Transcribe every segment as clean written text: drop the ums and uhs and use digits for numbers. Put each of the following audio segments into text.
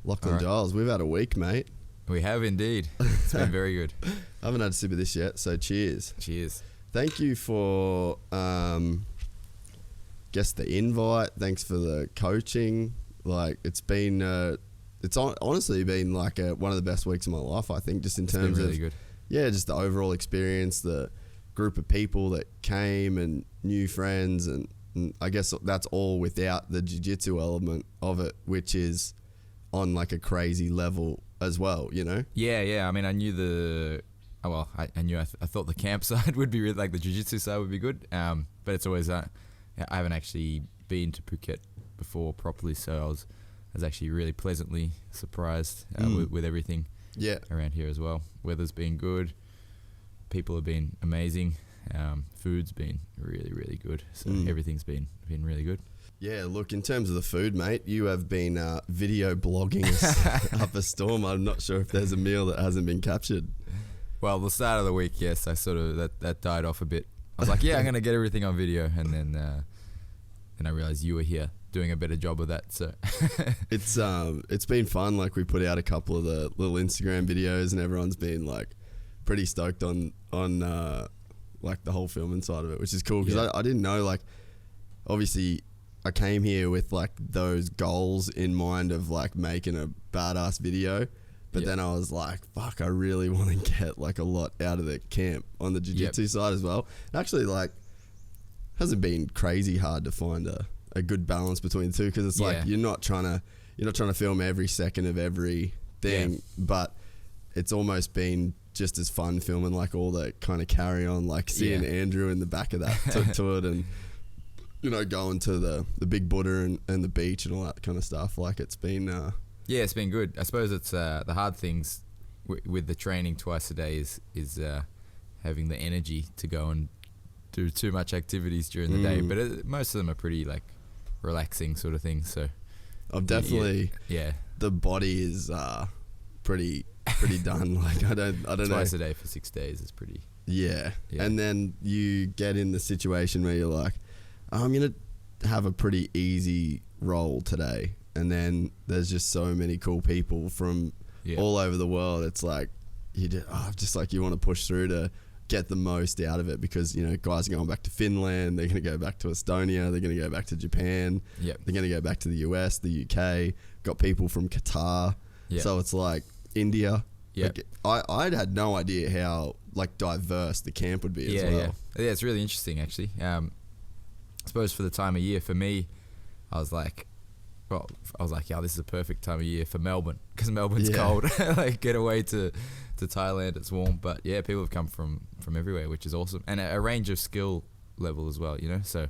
Lachlan Giles, we've had a week, mate. We have indeed. It's been very good. I haven't had a sip of this yet, so cheers. Cheers. Thank you for, guess the invite. Thanks for the coaching. Like, it's been, honestly been like one of the best weeks of my life, I think, just in terms been really of, good. Yeah, just the overall experience, the group of people that came and new friends, and I guess that's all without the jiu-jitsu element of it, which is on like a crazy level as well, you know? Yeah. I mean, I knew I thought the camp side would be really, like the jiu-jitsu side would be good. But it's always, I haven't actually been to Phuket before properly, so I was actually really pleasantly surprised with everything around here as well. Weather's been good. People have been amazing. Food's been really, really good. So everything's been really good. Yeah, look, in terms of the food, mate, you have been video blogging us up a storm. I'm not sure if there's a meal that hasn't been captured. Well, the start of the week, yes, I sort of, that died off a bit. I was like, yeah, I'm going to get everything on video. And then I realized you were here doing a better job of that. So it's been fun. Like, we put out a couple of the little Instagram videos and everyone's been like pretty stoked on like the whole filming side of it, which is cool because I didn't know, like, obviously I came here with like those goals in mind of like making a badass video, but then I was like, fuck, I really want to get like a lot out of the camp on the jiu-jitsu side as well. It actually, like, hasn't been crazy hard to find a good balance between the two, because it's like you're not trying to film every second of every thing, but it's almost been just as fun filming like all the kind of carry on, like seeing Andrew in the back of that to it, and you know, going to the Big Buddha and the beach and all that kind of stuff. Like, it's been it's been good. I suppose it's the hard things with the training twice a day is having the energy to go and do too much activities during the day, but most of them are pretty like relaxing sort of things. So I've definitely the body is pretty done. Like, I don't know, twice a day for 6 days is pretty and then you get in the situation where you're like, I'm gonna have a pretty easy roll today, and then there's just so many cool people from all over the world. It's like you want to push through to get the most out of it, because, you know, guys are going back to Finland, they're going to go back to Estonia, they're going to go back to Japan, they're going to go back to the US, the UK, got people from Qatar, so it's like India. Like, I had no idea how like diverse the camp would be as well. Yeah, it's really interesting actually. I suppose for the time of year, for me, I was like, yeah, this is a perfect time of year for Melbourne, because Melbourne's cold. Like, get away to Thailand, it's warm. But yeah, people have come from everywhere, which is awesome, and a range of skill level as well, you know. So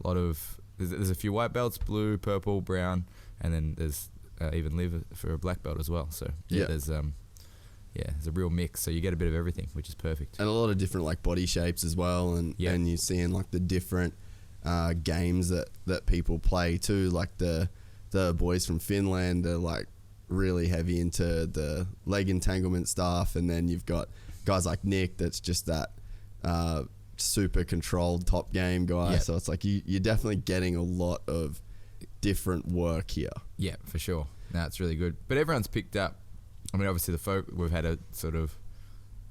a lot of there's a few white belts, blue, purple, brown, and then there's even live for a black belt as well. So there's a real mix, so you get a bit of everything, which is perfect. And a lot of different like body shapes as well, and you're seeing like the different games that people play too. Like the boys from Finland are like really heavy into the leg entanglement stuff, and then you've got guys like Nick that's just that super controlled top game guy. So it's like you're definitely getting a lot of different work here. Yeah, for sure. No, it's really good. But everyone's picked up. I mean, obviously we've had a sort of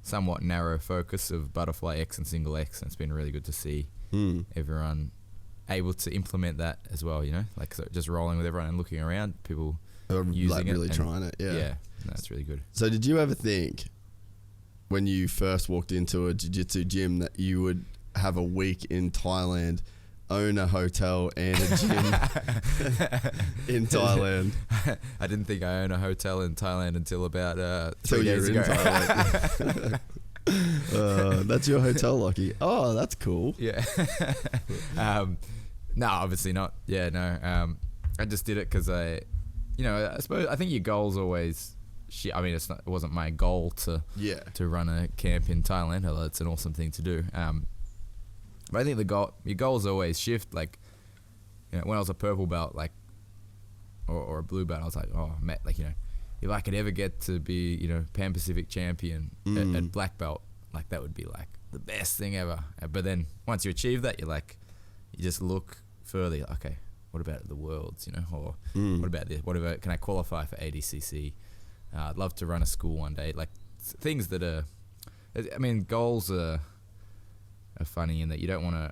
somewhat narrow focus of butterfly X and single X, and it's been really good to see everyone able to implement that as well, you know, like, so just rolling with everyone and looking around, people using like really it, trying it. That's really good. So did you ever think when you first walked into a jiu-jitsu gym that you would have a week in Thailand, own a hotel and a gym in Thailand? I didn't think I owned a hotel in Thailand until about 3 days in ago. Thailand. That's your hotel, Lachy. Oh, that's cool. Yeah. No, obviously not. Yeah, no. I just did it because I think your goal's always shit. I mean, it wasn't my goal to run a camp in Thailand, although it's an awesome thing to do. But I think your goals always shift. Like, you know, when I was a purple belt, like, or a blue belt, I was like, oh, like, you know, if I could ever get to be, you know, Pan Pacific champion at black belt, like that would be like the best thing ever. But then once you achieve that, you're like, you just look further. You're like, okay, what about the worlds, you know, or what about this? What about, can I qualify for ADCC? I'd love to run a school one day. Like things that are, I mean, goals are funny in that you don't want to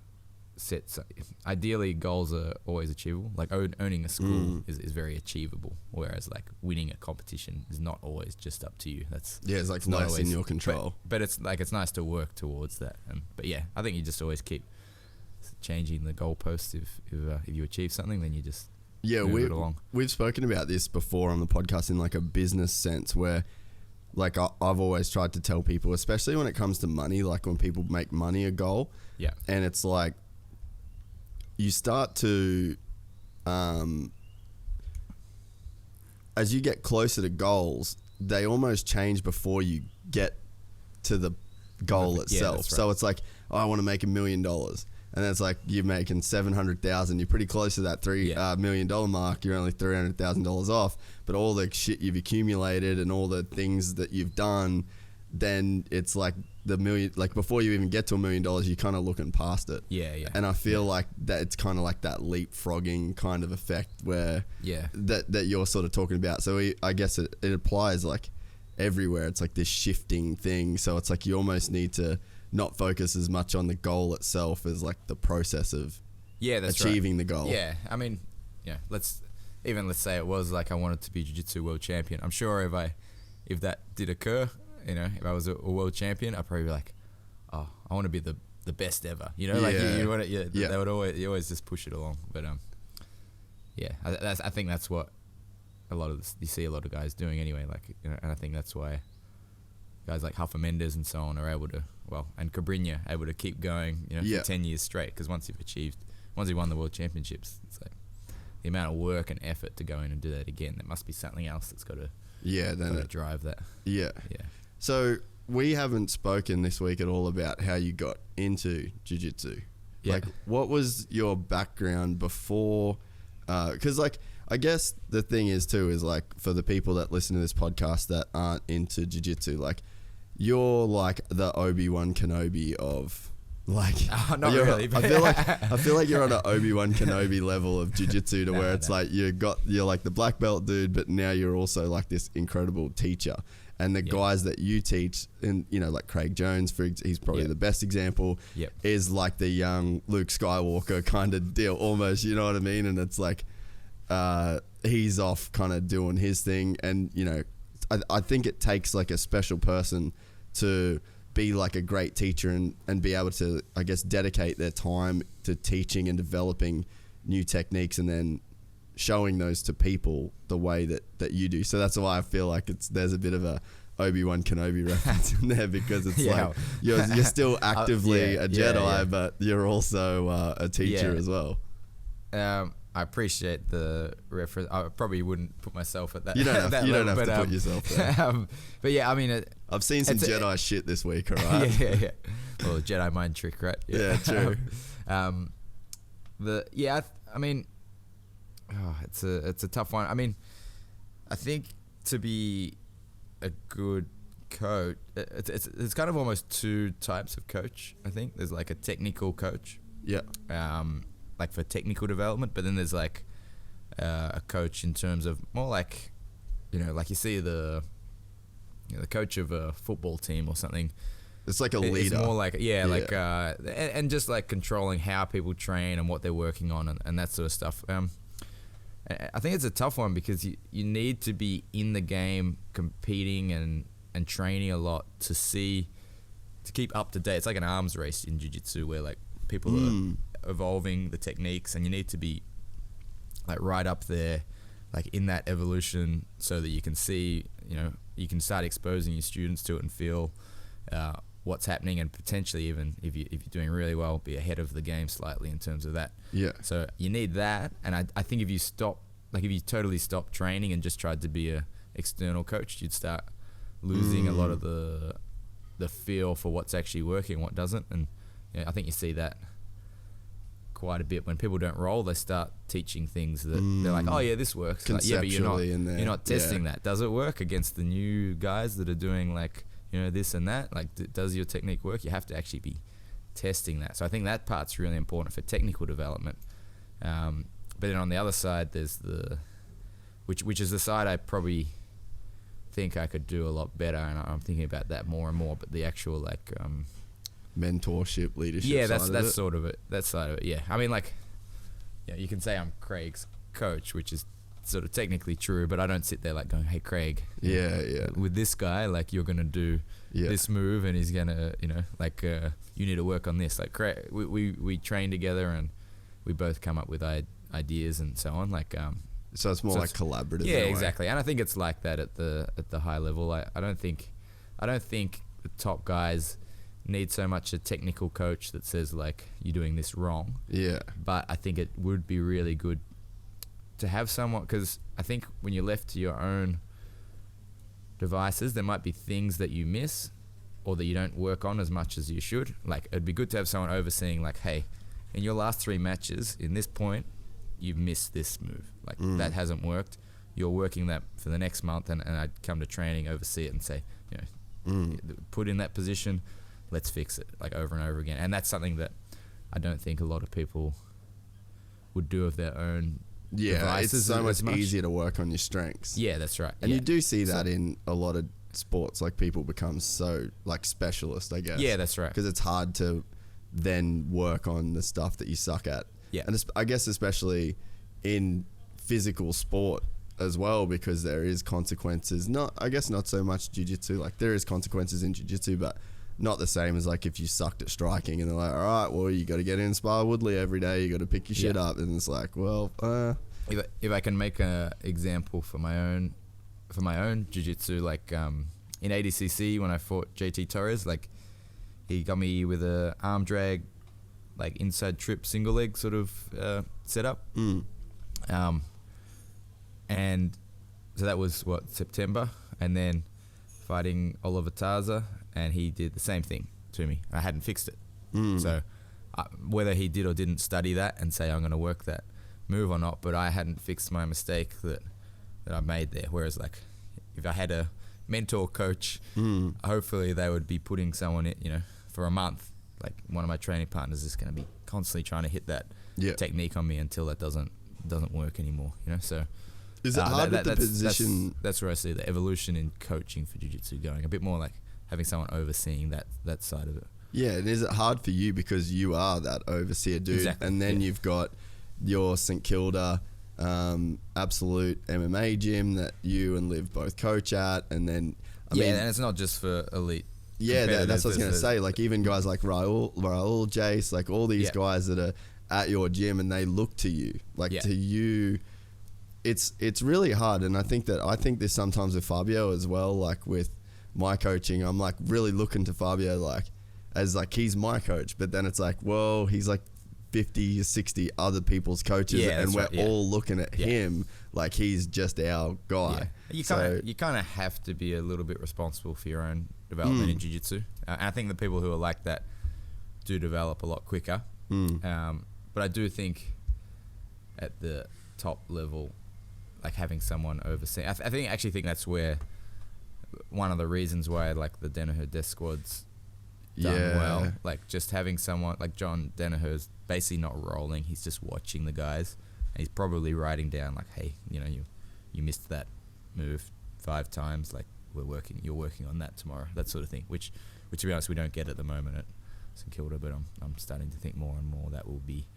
set. Ideally, goals are always achievable. Like owning a school is very achievable, whereas like winning a competition is not always just up to you. It's like less always in your control. But it's like it's nice to work towards that. But yeah, I think you just always keep changing the goalposts. If you achieve something, then you just move it along. We've spoken about this before on the podcast in like a business sense, where like I've always tried to tell people, especially when it comes to money, like when people make money a goal, and it's like you start to as you get closer to goals, they almost change before you get to the goal itself. Right. So it's like, oh, I want to make $1 million. And then it's like you're making 700,000. You're pretty close to that $3 million mark. You're only $300,000 off. But all the shit you've accumulated and all the things that you've done, then it's like the million. Like before you even get to $1 million, you're kind of looking past it. Yeah. And I feel like that it's kind of like that leapfrogging kind of effect where that you're sort of talking about. So I guess it applies like everywhere. It's like this shifting thing. So it's like you almost need to not focus as much on the goal itself as like the process of achieving the goal. Yeah, I mean, let's say it was like I wanted to be jiu-jitsu world champion. I'm sure if that did occur, you know, if I was a world champion, I'd probably be like, oh, I want to be the best ever. You know, like you want it. They would always just push it along. But I think that's what you see a lot of guys doing anyway. Like, you know, and I think that's why guys like Huff Mendes and so on are able to, and Cabrinha able to keep going, you know, for 10 years straight. Because once you won the world championships, it's like the amount of work and effort to go in and do that again. There must be something else that's got to drive that. Yeah. So we haven't spoken this week at all about how you got into jiu-jitsu. Like, what was your background before? Because like, I guess the thing is too is like for the people that listen to this podcast that aren't into jiu-jitsu, like you're like the Obi-Wan Kenobi of like. Oh, not really. I feel like you're on an Obi-Wan Kenobi level of jiu-jitsu to where it's like you're like the black belt dude, but now you're also like this incredible teacher. And the guys that you teach, and you know, like Craig Jones, he's probably the best example. Is like the young Luke Skywalker kind of deal, almost. You know what I mean? And it's like he's off kind of doing his thing, and you know, I think it takes like a special person to be like a great teacher and be able to, I guess, dedicate their time to teaching and developing new techniques, and then showing those to people the way that you do. So that's why I feel like there's a bit of a Obi-Wan Kenobi reference in there, because it's like you're still actively a Jedi, but you're also a teacher as well. I appreciate the reference. I probably wouldn't put myself at that. You don't have, that you level, don't have to put yourself there. But yeah, I mean, I've seen some Jedi shit this week. All right. Yeah. Well, Jedi mind trick, right? Yeah, true. I mean, it's a tough one. I mean, I think to be a good coach, it's kind of almost two types of coach. I think there's like a technical coach. Yeah. Like for technical development, but then there's like a coach in terms of more like, you know, like you see the coach of a football team or something. It's like a leader. It's more like and just like controlling how people train and what they're working on and that sort of stuff. I think it's a tough one because you need to be in the game, competing and training a lot to keep up to date. It's like an arms race in jiu-jitsu where like people are evolving the techniques, and you need to be like right up there, like in that evolution, so that you can see, you know, you can start exposing your students to it and feel what's happening, and potentially even if you're doing really well, be ahead of the game slightly in terms of that. Yeah. So you need that, and I think if you totally stop training and just tried to be a external coach, you'd start losing a lot of the feel for what's actually working, what doesn't, and I think you see that quite a bit when people don't roll. They start teaching things that they're like, oh yeah, this works. Like, yeah, but you're not testing that. Does it work against the new guys that are doing like this and that. Like, does your technique work? You have to actually be testing that. So I think that part's really important for technical development. But then on the other side, there's which is the side I probably think I could do a lot better, and I'm thinking about that more and more. But the actual like mentorship, leadership. Yeah, that's sort of it. That side of it. Yeah, I mean, like, you can say I'm Craig's coach, which is sort of technically true, but I don't sit there like going, "Hey, Craig, with this guy, like, you're gonna do this move, and he's gonna, you need to work on this." Like, Craig, we train together, and we both come up with ideas and so on. Like, so it's more like collaborative. Yeah, exactly. And I think it's like that at the high level. I don't think the top guys need so much a technical coach that says, like, you're doing this wrong. Yeah. But I think it would be really good to have someone, because I think when you're left to your own devices, there might be things that you miss or that you don't work on as much as you should. Like, it'd be good to have someone overseeing, like, hey, in your last 3 matches, in this point, you've missed this move. Like, that hasn't worked. You're working that for the next month, and I'd come to training, oversee it, and say, put in that position, let's fix it, like, over and over again. And that's something that I don't think a lot of people would do of their own devices. It's so much easier to work on your strengths. Yeah, that's right. And you do see that in a lot of sports, like, people become so, like, specialist, I guess. Yeah, that's right. Because it's hard to then work on the stuff that you suck at. Yeah. And I guess especially in physical sport as well, because there is consequences. Not so much jiu-jitsu. Like, there is consequences in jiu-jitsu, but not the same as, like, if you sucked at striking and they're like, all right, well, you got to get in and spar Woodley every day. You got to pick your shit up. And it's like, well, if I can make an example for my own jiu-jitsu, like, in ADCC when I fought JT Torres, like, he got me with a arm drag, like, inside trip single leg sort of setup. And so that was September, and then fighting Oliver Taza, and he did the same thing to me. I hadn't fixed it. So whether he did or didn't study that and say, I'm going to work that move or not, but I hadn't fixed my mistake that I made there. Whereas, like, if I had a mentor coach, hopefully they would be putting someone in, for a month. Like, one of my training partners is going to be constantly trying to hit that technique on me until that doesn't work anymore. So is it hard with the position? That's where I see the evolution in coaching for jiu-jitsu going. A bit more like having someone overseeing that side of it. Yeah, and is it hard for you because you are that overseer dude? Exactly. And then you've got your St Kilda Absolute MMA gym that you and Liv both coach at, and then and it's not just for elite. Yeah, that's what I was going to say. Like, even guys like Raul, Jase, like, all these guys that are at your gym and they look to you. Like, to you, it's really hard. And I think this sometimes with Fabio as well. Like, with my coaching, I'm, like, really looking to Fabio, like, as, like, he's my coach. But then it's like, well, he's like 50, 60 other people's coaches, and we're all looking at him like he's just our guy. You kind of have to be a little bit responsible for your own development in jiu-jitsu. And I think the people who are like that do develop a lot quicker. But I do think at the top level, like, having someone overseeing, I actually think that's where one of the reasons why, like, the Danaher death squad's done well. Like, just having someone like John Danaher's basically not rolling, he's just watching the guys, and he's probably writing down, like, hey, you missed that move 5 times, like, you're working on that tomorrow, that sort of thing, which to be honest we don't get at the moment at St Kilda, but I'm starting to think more and more that will be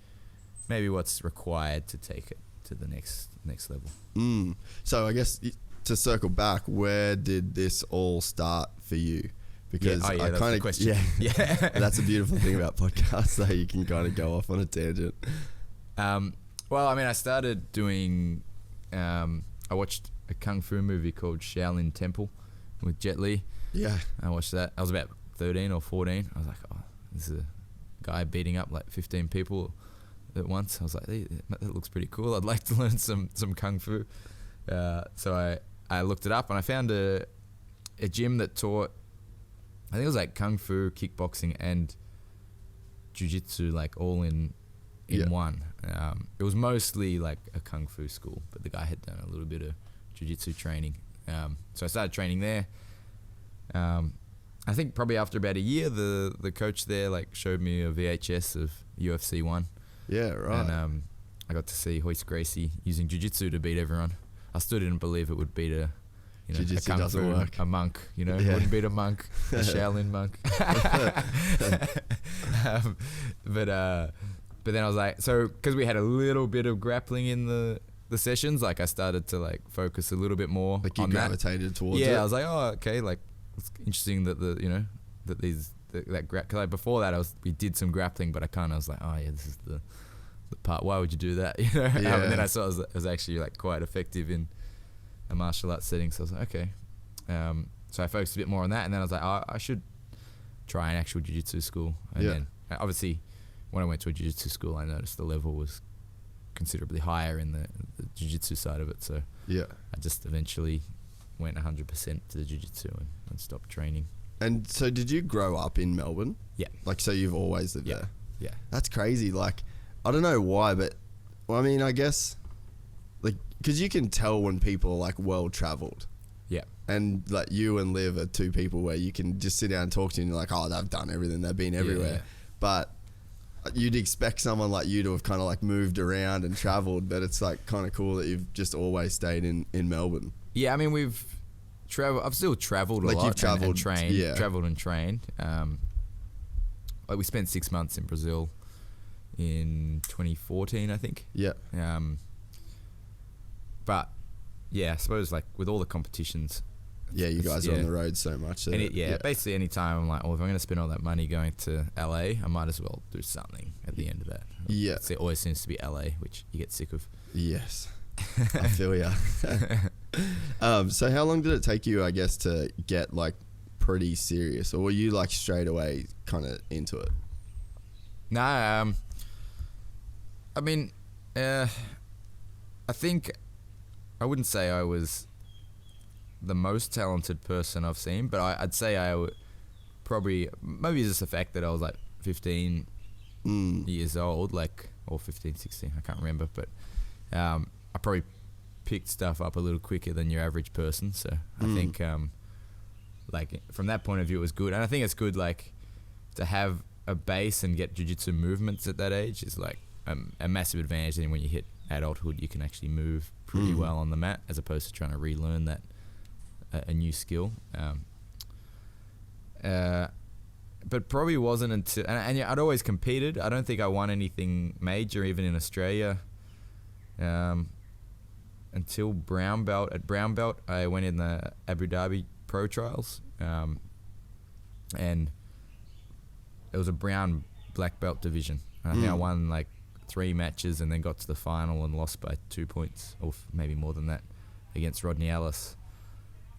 maybe what's required to take it to the next level. So I guess to circle back, where did this all start for you? Because I kind of question. That's a beautiful thing about podcasts, that you can kind of go off on a tangent. Well, I mean, I started doing. I watched a kung fu movie called Shaolin Temple with Jet Li. Yeah, I watched that. I was about 13 or 14. I was like, oh, this is a guy beating up like 15 people at once. I was like, hey, that looks pretty cool. I'd like to learn some kung fu. So I looked it up, and I found a gym that taught, I think it was like kung fu, kickboxing, and jiu-jitsu, like, all in one. It was mostly like a kung fu school, but the guy had done a little bit of jiu-jitsu training. So I started training there. I think probably after about a year, the coach there like showed me a VHS of UFC 1. Yeah, right. And I got to see Royce Gracie using jiu-jitsu to beat everyone. I still didn't believe it would beat a Jiu-jitsu kung doesn't fu, work. a monk, it wouldn't beat a monk, a Shaolin monk. But then I was like, so because we had a little bit of grappling in the sessions, like I started to like focus a little bit more Like you on gravitated towards it. Yeah, I was like, oh, okay, like it's interesting that because like before that we did some grappling, but I kind of was like, oh yeah, this is the part. Why would you do that? Yeah. And then I saw it was actually like quite effective in a martial arts setting, so I was like, okay. So I focused a bit more on that, and then I was like, oh, I should try an actual jiu-jitsu school. And then obviously when I went to a jiu-jitsu school, I noticed the level was considerably higher in the jiu-jitsu side of it, so I just eventually went 100% to the jiu-jitsu and stopped training. And so did you grow up in Melbourne? Yeah. Like, so you've always lived there? Yeah. That's crazy. Like, I don't know why, but well, I mean, I guess like, because you can tell when people are like well traveled. Yeah. And like you and Liv are two people where you can just sit down and talk to you and you're like, oh, they've done everything, they've been everywhere. Yeah. But you'd expect someone like you to have kind of like moved around and traveled, but it's like kind of cool that you've just always stayed in Melbourne. Yeah, I mean, I've still traveled a lot. Like you've traveled and trained. Yeah. Traveled and trained. Like we spent 6 months in Brazil in 2014, I think. Yeah. But yeah, I suppose like with all the competitions. Yeah, you guys are on the road so much. So basically any time I'm like, if I'm going to spend all that money going to LA, I might as well do something at the end of that. Yeah. It always seems to be LA, which you get sick of. Yes. I feel ya. So how long did it take you, I guess, to get like pretty serious, or were you like straight away kind of into it? No, I mean, I think I wouldn't say I was the most talented person I've seen, but I'd say I would probably, maybe it's just the fact that I was like 15 years old, like, or 15, 16, I can't remember, but I probably picked stuff up a little quicker than your average person. So I think like from that point of view it was good, and I think it's good like to have a base and get jiu-jitsu movements at that age is like a massive advantage. And when you hit adulthood you can actually move pretty well on the mat, as opposed to trying to relearn that a new skill. But probably wasn't until, and I'd always competed. I don't think I won anything major even in Australia until brown belt. At brown belt I went in the Abu Dhabi pro trials, and it was a brown black belt division, and I think I won like 3 matches and then got to the final and lost by 2 points, or maybe more than that, against Rodney Ellis.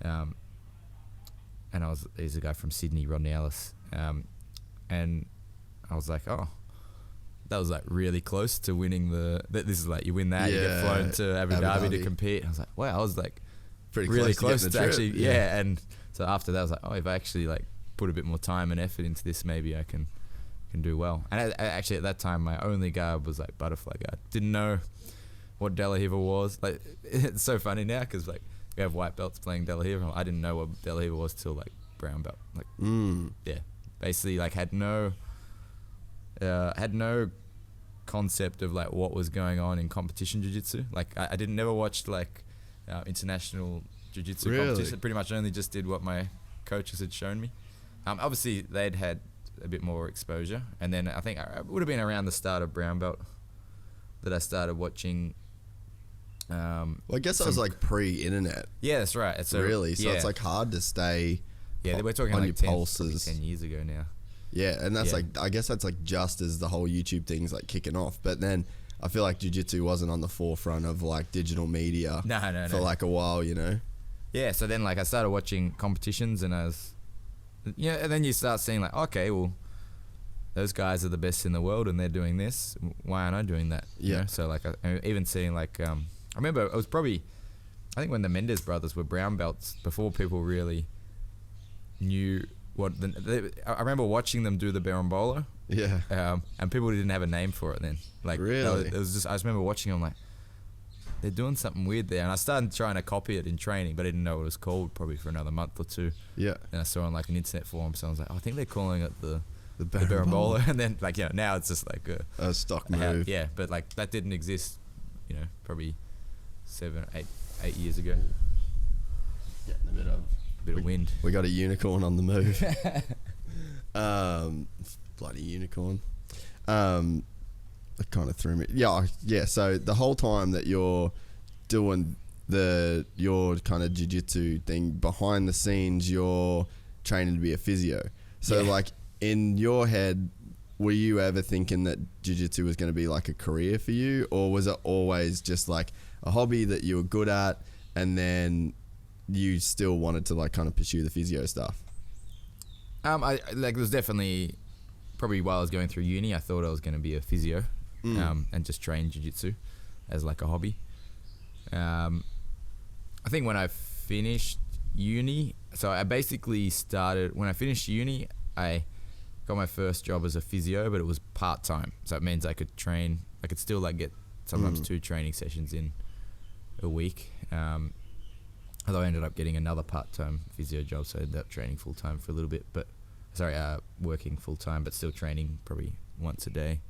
And he's a guy from Sydney, Rodney Ellis, and I was like, oh, that was like really close to winning this is like, you win that, you get flown to Abu Dhabi to compete. I was like, wow, I was like pretty really close to actually, yeah. And so after that I was like, oh, if I actually like put a bit more time and effort into this, maybe I can do well. And I actually at that time my only guard was like butterfly guard. Didn't know what De La Riva was. Like, it's so funny now because like we have white belts playing De La Riva. I didn't know what De La Riva was till like brown belt. Like basically like had no concept of like what was going on in competition jiu-jitsu. Like I didn't never watched like international jiu-jitsu competition. Pretty much only just did what my coaches had shown me. Obviously they'd had a bit more exposure, and then I think it would have been around the start of brown belt that I started watching. Well, I guess that was like pre-internet. Yeah, that's right. So it's like hard to stay. Yeah, we're talking on like your pulses. 10 years ago now. Yeah, and that's like, I guess that's like just as the whole YouTube thing's like kicking off. But then I feel like jiu-jitsu wasn't on the forefront of like digital media for like a while, you know? Yeah, so then like I started watching competitions, and I was, and then you start seeing like, okay, well, those guys are the best in the world and they're doing this. Why aren't I doing that? Yeah. You know? So like I even seeing like, I remember it was probably, I think when the Mendes brothers were brown belts, before people really knew what I remember watching them do the Berimbolo. Yeah. And people didn't have a name for it then. Like, really? It was just, I just remember watching them like, they're doing something weird there. And I started trying to copy it in training, but I didn't know what it was called probably for another month or two. Yeah. And I saw on like an internet forum, so I was like, oh, I think they're calling it the berimbolo. berimbolo. And then like, now it's just like a stock move. Yeah, but like that didn't exist, probably 7, 8 years ago. Getting a bit of wind. We got a unicorn on the move. Bloody unicorn. It kind of threw me. Yeah. So the whole time that you're doing your kind of jiu-jitsu thing, behind the scenes, you're training to be a physio. So like in your head, were you ever thinking that jiu-jitsu was going to be like a career for you, or was it always just like a hobby that you were good at, and then you still wanted to like kind of pursue the physio stuff? I like, it was definitely probably while I was going through uni, I thought I was going to be a physio, and just train jiu-jitsu as like a hobby. I think when I finished uni, so I basically started, when I finished uni, I got my first job as a physio, but it was part-time. So it means I could still like get sometimes 2 training sessions in a week. Although I ended up getting another part-time physio job, so I ended up training full-time for a little bit, working full-time, but still training probably once a day.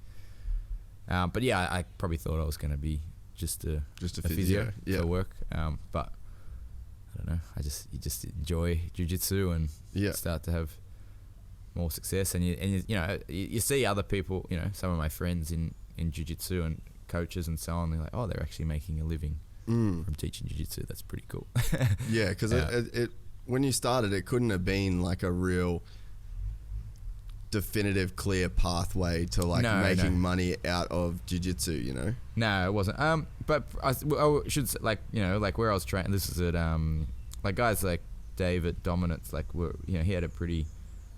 But yeah, I probably thought I was going to be just a physio for work. But I don't know, you just enjoy jiu-jitsu and start to have more success, and you see other people, some of my friends in jiu-jitsu and coaches and so on, they're like, oh, they're actually making a living from teaching jiu-jitsu. That's pretty cool. Yeah, because it when you started, it couldn't have been like a real definitive clear pathway to like making money out of jiu-jitsu, No, it wasn't. But I should say, like, like where I was training, this is at like guys like Dave at Dominance, like he had a pretty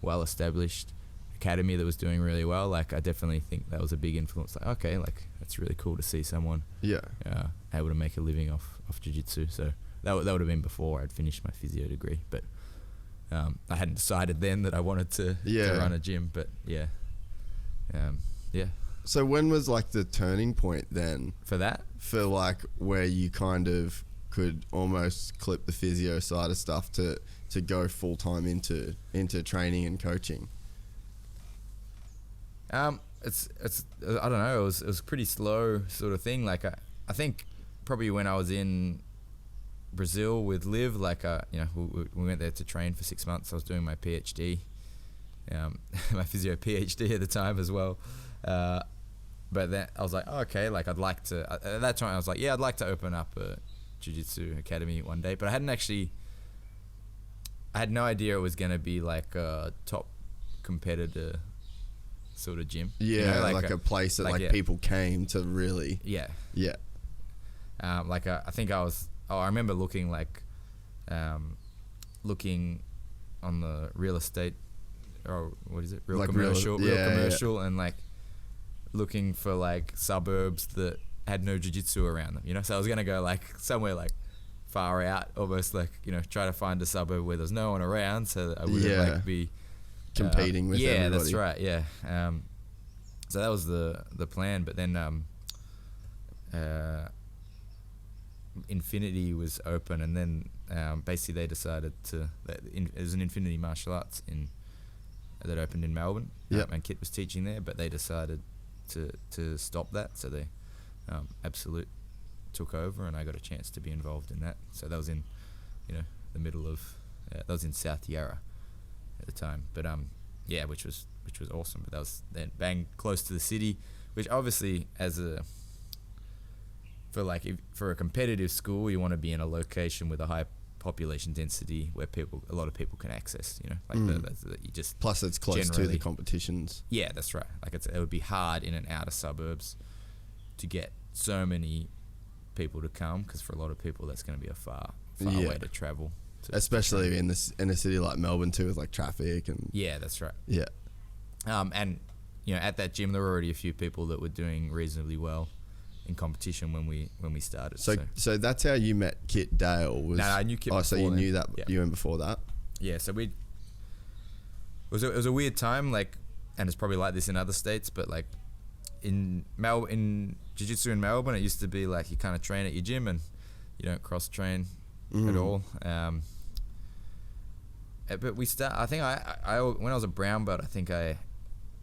well established academy that was doing really well. Like, I definitely think that was a big influence. Like, okay, like that's really cool to see someone able to make a living off jiu-jitsu. So that would have been before I'd finished my physio degree, but I hadn't decided then that I wanted to run a gym. But yeah. So when was like the turning point then for that, for like where you kind of could almost clip the physio side of stuff to go full time into training and coaching? It's I don't know, it was pretty slow sort of thing. Like I think probably when I was in Brazil with Liv, like we went there to train for 6 months. I was doing my PhD, my physio PhD at the time as well. But then I was like, oh, okay, like I'd like to, at that time I was like, yeah, I'd like to open up a jiu-jitsu academy one day, but I had no idea it was going to be like a top competitor sort of gym. Yeah, like a place that like people came to really. Yeah. Yeah. Like I think I remember looking on the real estate, or what is it? Real commercial, and like looking for like suburbs that had no jiu-jitsu around them, So I was going to go like somewhere like far out, almost like, try to find a suburb where there's no one around, so that I wouldn't like be competing with everybody. Yeah, that's right. Yeah. So that was the plan, but then Infinity was open, and then basically they decided there's an Infinity Martial Arts that opened in Melbourne. And Kit was teaching there, but they decided to stop that, so they Absolute took over, and I got a chance to be involved in that. So that was in the middle of that was in South Yarra at the time, but which was awesome. But that was then bang close to the city, which obviously for a competitive school, you want to be in a location with a high population density where a lot of people can access, you just, plus it's close to the competitions. Yeah, that's right. Like it would be hard in an outer suburbs to get so many people to come, because for a lot of people that's going to be a far way to travel. Especially in a city like Melbourne too, with like traffic and. Yeah, that's right. Yeah. And at that gym there were already a few people that were doing reasonably well in competition when we started. So that's how you met Kit Dale? No, I knew Kit. Oh, so you knew that you went before that? Yeah. So it was a weird time, like, and it's probably like this in other states, but like in jiu-jitsu in Melbourne, it used to be like you kind of train at your gym and you don't cross train at all. But I think I when I was a brown belt, I think I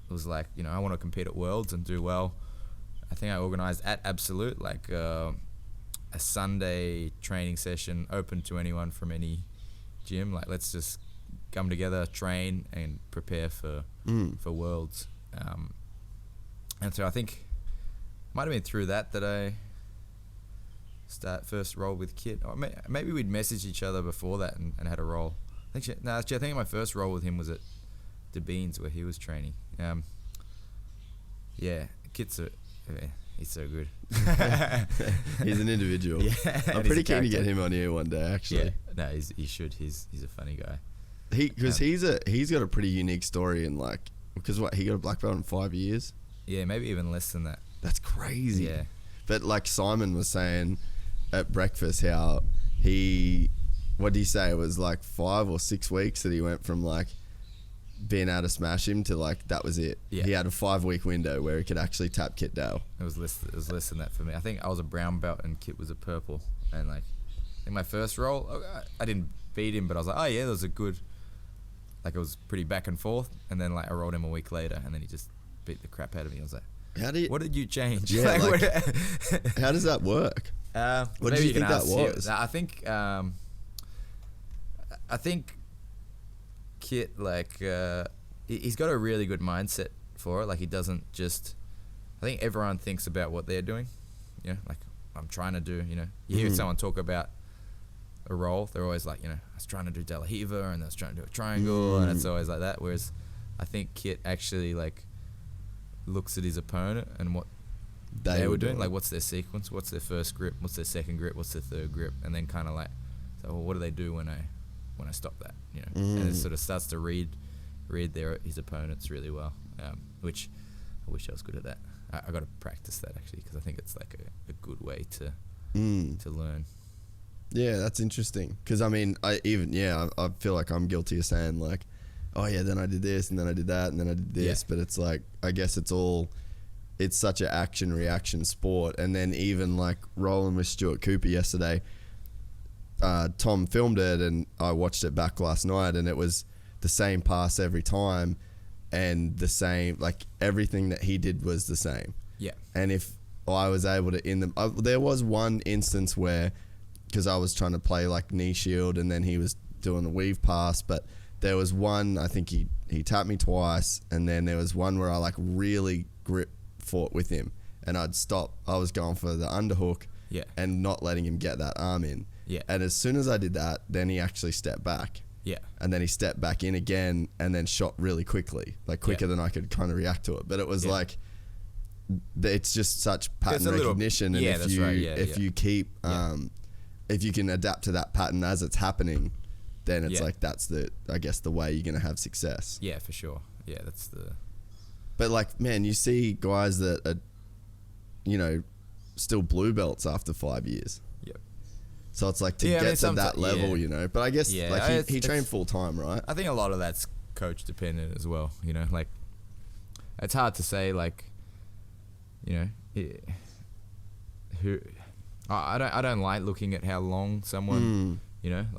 was like, I want to compete at Worlds and do well. I think I organized at Absolute like a Sunday training session open to anyone from any gym. Like, let's just come together, train, and prepare for Worlds. And so I think it might have been through that I first rolled with Kit. Or maybe we'd messaged each other before that and had a roll. I think my first roll with him was at the Beans where he was training. Kit's he's so good. He's an individual. Yeah, I'm pretty keen to get him on here one day, actually. Yeah, no, he should. He's a funny guy. Because he's got a pretty unique story in because he got a black belt in 5 years. Yeah, maybe even less than that. That's crazy. Yeah. But like Simon was saying at breakfast, how what did he say? It was like 5 or 6 weeks that he went from like being able to smash him to like that was it. Yeah. He had a 5-week window where he could actually tap Kit Dale. It was less than that for me. I think I was a brown belt and Kit was a purple. And like in my first roll, I didn't beat him, but I was like, oh yeah, that was a good. Like it was pretty back and forth, and then like I rolled him a week later, and then he just beat the crap out of me. I was like, what did you change? Yeah, how does that work? What did you think that was? I think Kit, he's got a really good mindset for it. Like, he doesn't just... I think everyone thinks about what they're doing. Like, I'm trying to do, You hear someone talk about a roll, they're always like, I was trying to do De La Riva, and I was trying to do a triangle, and it's always like that. Whereas I think Kit actually, looks at his opponent and what they were doing. Like, what's their sequence? What's their first grip? What's their second grip? What's their third grip? And then kind of so, well, what do they do when I stop that? And it sort of starts to read his opponents really well, which I wish I was good at that. I got to practice that actually, because I think it's like a good way to learn. Yeah, that's interesting. Because I mean, I feel like I'm guilty of saying like, oh yeah, then I did this and then I did that and then I did this. But it's like, I guess it's such an action reaction sport. And then even like rolling with Stuart Cooper yesterday, Tom filmed it and I watched it back last night, and it was the same pass every time and the same, like everything that he did was the same. Yeah. And if I was able to there was one instance where, because I was trying to play like knee shield and then he was doing the weave pass, but there was one, I think he tapped me twice, and then there was one where I like really fought with him and I'd stop. I was going for the underhook and not letting him get that arm in. Yeah. And as soon as I did that, then he actually stepped back. Yeah. And then he stepped back in again and then shot really quickly, like quicker than I could kind of react to it. But it was like, it's just such pattern recognition. And if you keep, if you can adapt to that pattern as it's happening, then it's like, that's I guess the way you're going to have success. Yeah, for sure. Yeah, that's the... But like, man, you see guys that are, still blue belts after 5 years. Yep. So it's like to get to that level, But I guess he trained full time, right? I think a lot of that's coach dependent as well. Like it's hard to say. Like, who I don't like looking at how long someone, because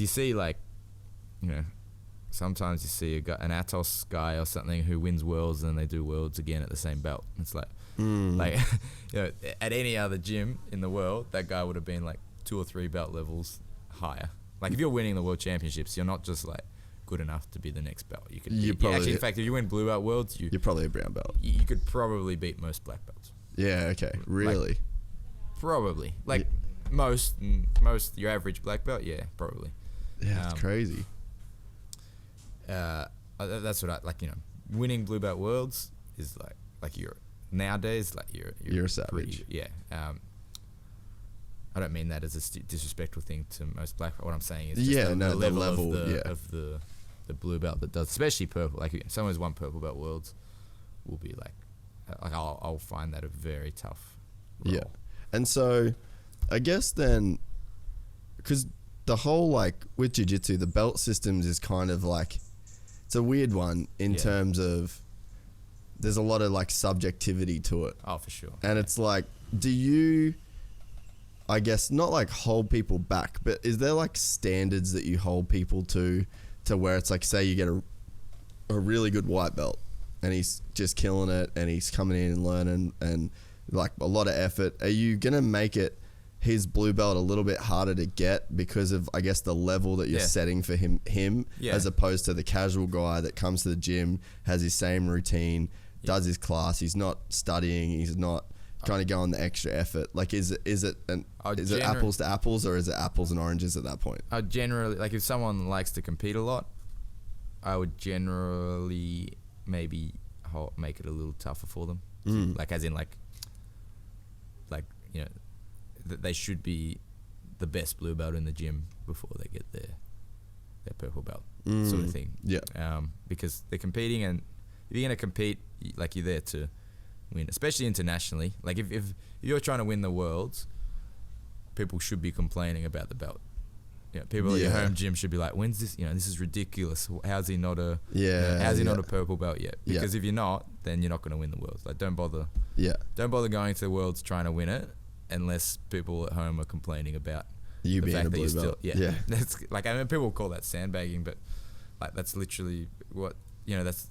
you see sometimes you see an Atos guy or something who wins worlds and then they do worlds again at the same belt. It's like, at any other gym in the world, that guy would have been like 2 or 3 belt levels higher. Like if you're winning the world championships, you're not just like good enough to be the next belt. You could actually, in fact, if you win blue belt worlds, you're probably a brown belt. You could probably beat most black belts. Yeah. Okay. Really? Probably. Most your average black belt. Yeah, probably. Yeah, that's crazy. That's what I like. Winning blue belt worlds is like you're nowadays like you're a savage. I don't mean that as a disrespectful thing to most black. What I'm saying is just the level of the blue belt that does, especially purple. Like someone who's won purple belt worlds will be like I'll find that a very tough role. Yeah, and so I guess then, because the whole with jiu-jitsu, the belt systems is kind of like, it's a weird one in terms of there's a lot of like subjectivity to it. Oh, for sure. And it's like, do you, I guess, not like hold people back, but is there like standards that you hold people to where it's like, say you get a really good white belt and he's just killing it and he's coming in and learning and like a lot of effort. Are you going to make it his blue belt a little bit harder to get because of, I guess, the level that you're setting for him as opposed to the casual guy that comes to the gym, has his same routine, does his class, he's not studying, he's not trying to go on the extra effort? Like, is it apples to apples, or is it apples and oranges at that point? I generally, like, if someone likes to compete a lot, I would generally maybe make it a little tougher for them. Like, as in, like you know, they should be the best blue belt in the gym before they get their purple belt, sort of thing. Yeah. Because they're competing, and if you're gonna compete, like, you're there to win, especially internationally. Like, if you're trying to win the worlds, people should be complaining about the belt. You know, people at your home gym should be like, when's this? You know, this is ridiculous. How's he not a not a purple belt yet? Because if you're not, then you're not going to win the worlds. Like, don't bother going to the worlds trying to win it unless people at home are complaining about you the being fact a that blue you're belt. still that's like, I mean, people call that sandbagging, but like, that's literally what, you know, that's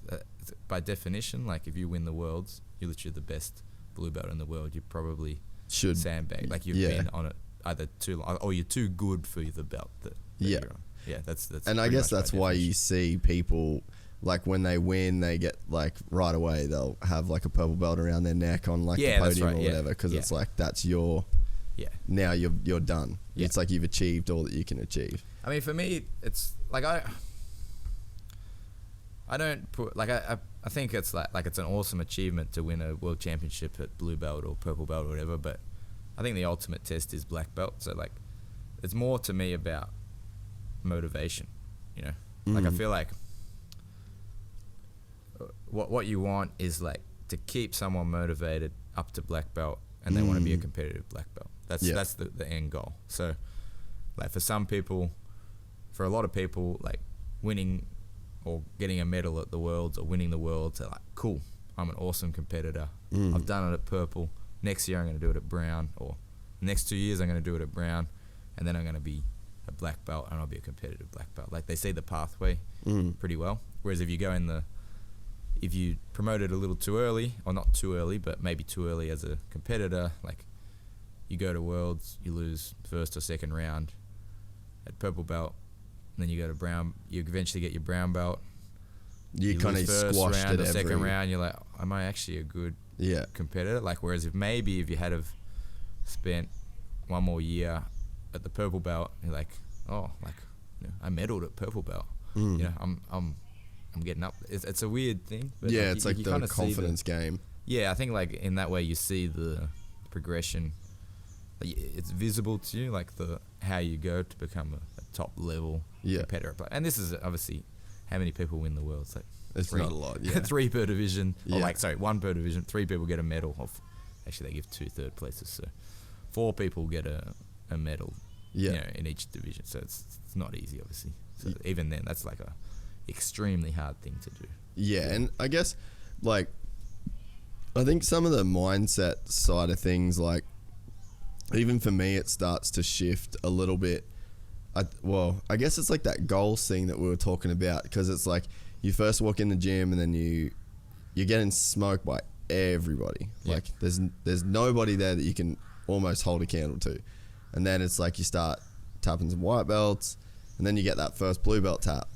by definition. Like, if you win the worlds, you're literally the best blue belt in the world. You probably should sandbag. Like, you've been on it either too long, or you're too good for the belt that you're on. Yeah, that's. And I guess that's why you see people, like, when they win, they get, like, right away they'll have like a purple belt around their neck on like the podium or whatever, because it's like, that's your now you're done. It's like you've achieved all that you can achieve. I mean, for me, it's like, I don't put, like, I think it's like it's an awesome achievement to win a world championship at blue belt or purple belt or whatever, but I think the ultimate test is black belt. So, like, it's more to me about motivation, you know? Like, I feel like what you want is, like, to keep someone motivated up to black belt, and they want to be a competitive black belt. That's the end goal. So, like, for some people, for a lot of people, like, winning or getting a medal at the Worlds or winning the Worlds, they're like, cool, I'm an awesome competitor. I've done it at purple. Next year I'm going to do it at brown, or next 2 years I'm going to do it at brown, and then I'm going to be a black belt, and I'll be a competitive black belt. Like, they see the pathway pretty well. Whereas if you go if you promote it a little too early, or not too early, but maybe too early as a competitor, like, you go to Worlds, you lose first or second round at purple belt, and then you go to brown, you eventually get your brown belt. You kind of squashed round it or second round, you're like, am I actually a good competitor? Like, whereas if you had have spent one more year at the purple belt, you're like, oh, like, you know, I medaled at purple belt. You know, I'm getting up. It's a weird thing. But yeah, like, it's like the confidence game. Yeah, I think, like, in that way you see the progression. Like, it's visible to you, like, how you go to become a top level competitor. And this is obviously how many people win the world. So it's not a lot. Yeah. 3 per division. Or, like, sorry, 1 per division. 3 people get a medal. Actually, they give 2 third places. So 4 people get a medal. You know, in each division. So it's not easy, obviously. So even then, that's like a extremely hard thing to do. Yeah, and I guess, like, I think some of the mindset side of things, like, even for me, it starts to shift a little bit. I guess it's like that goals thing that we were talking about, because it's like you first walk in the gym and then you're getting smoked by everybody. Like, there's nobody there that you can almost hold a candle to. And then it's like you start tapping some white belts, and then you get that first blue belt tap.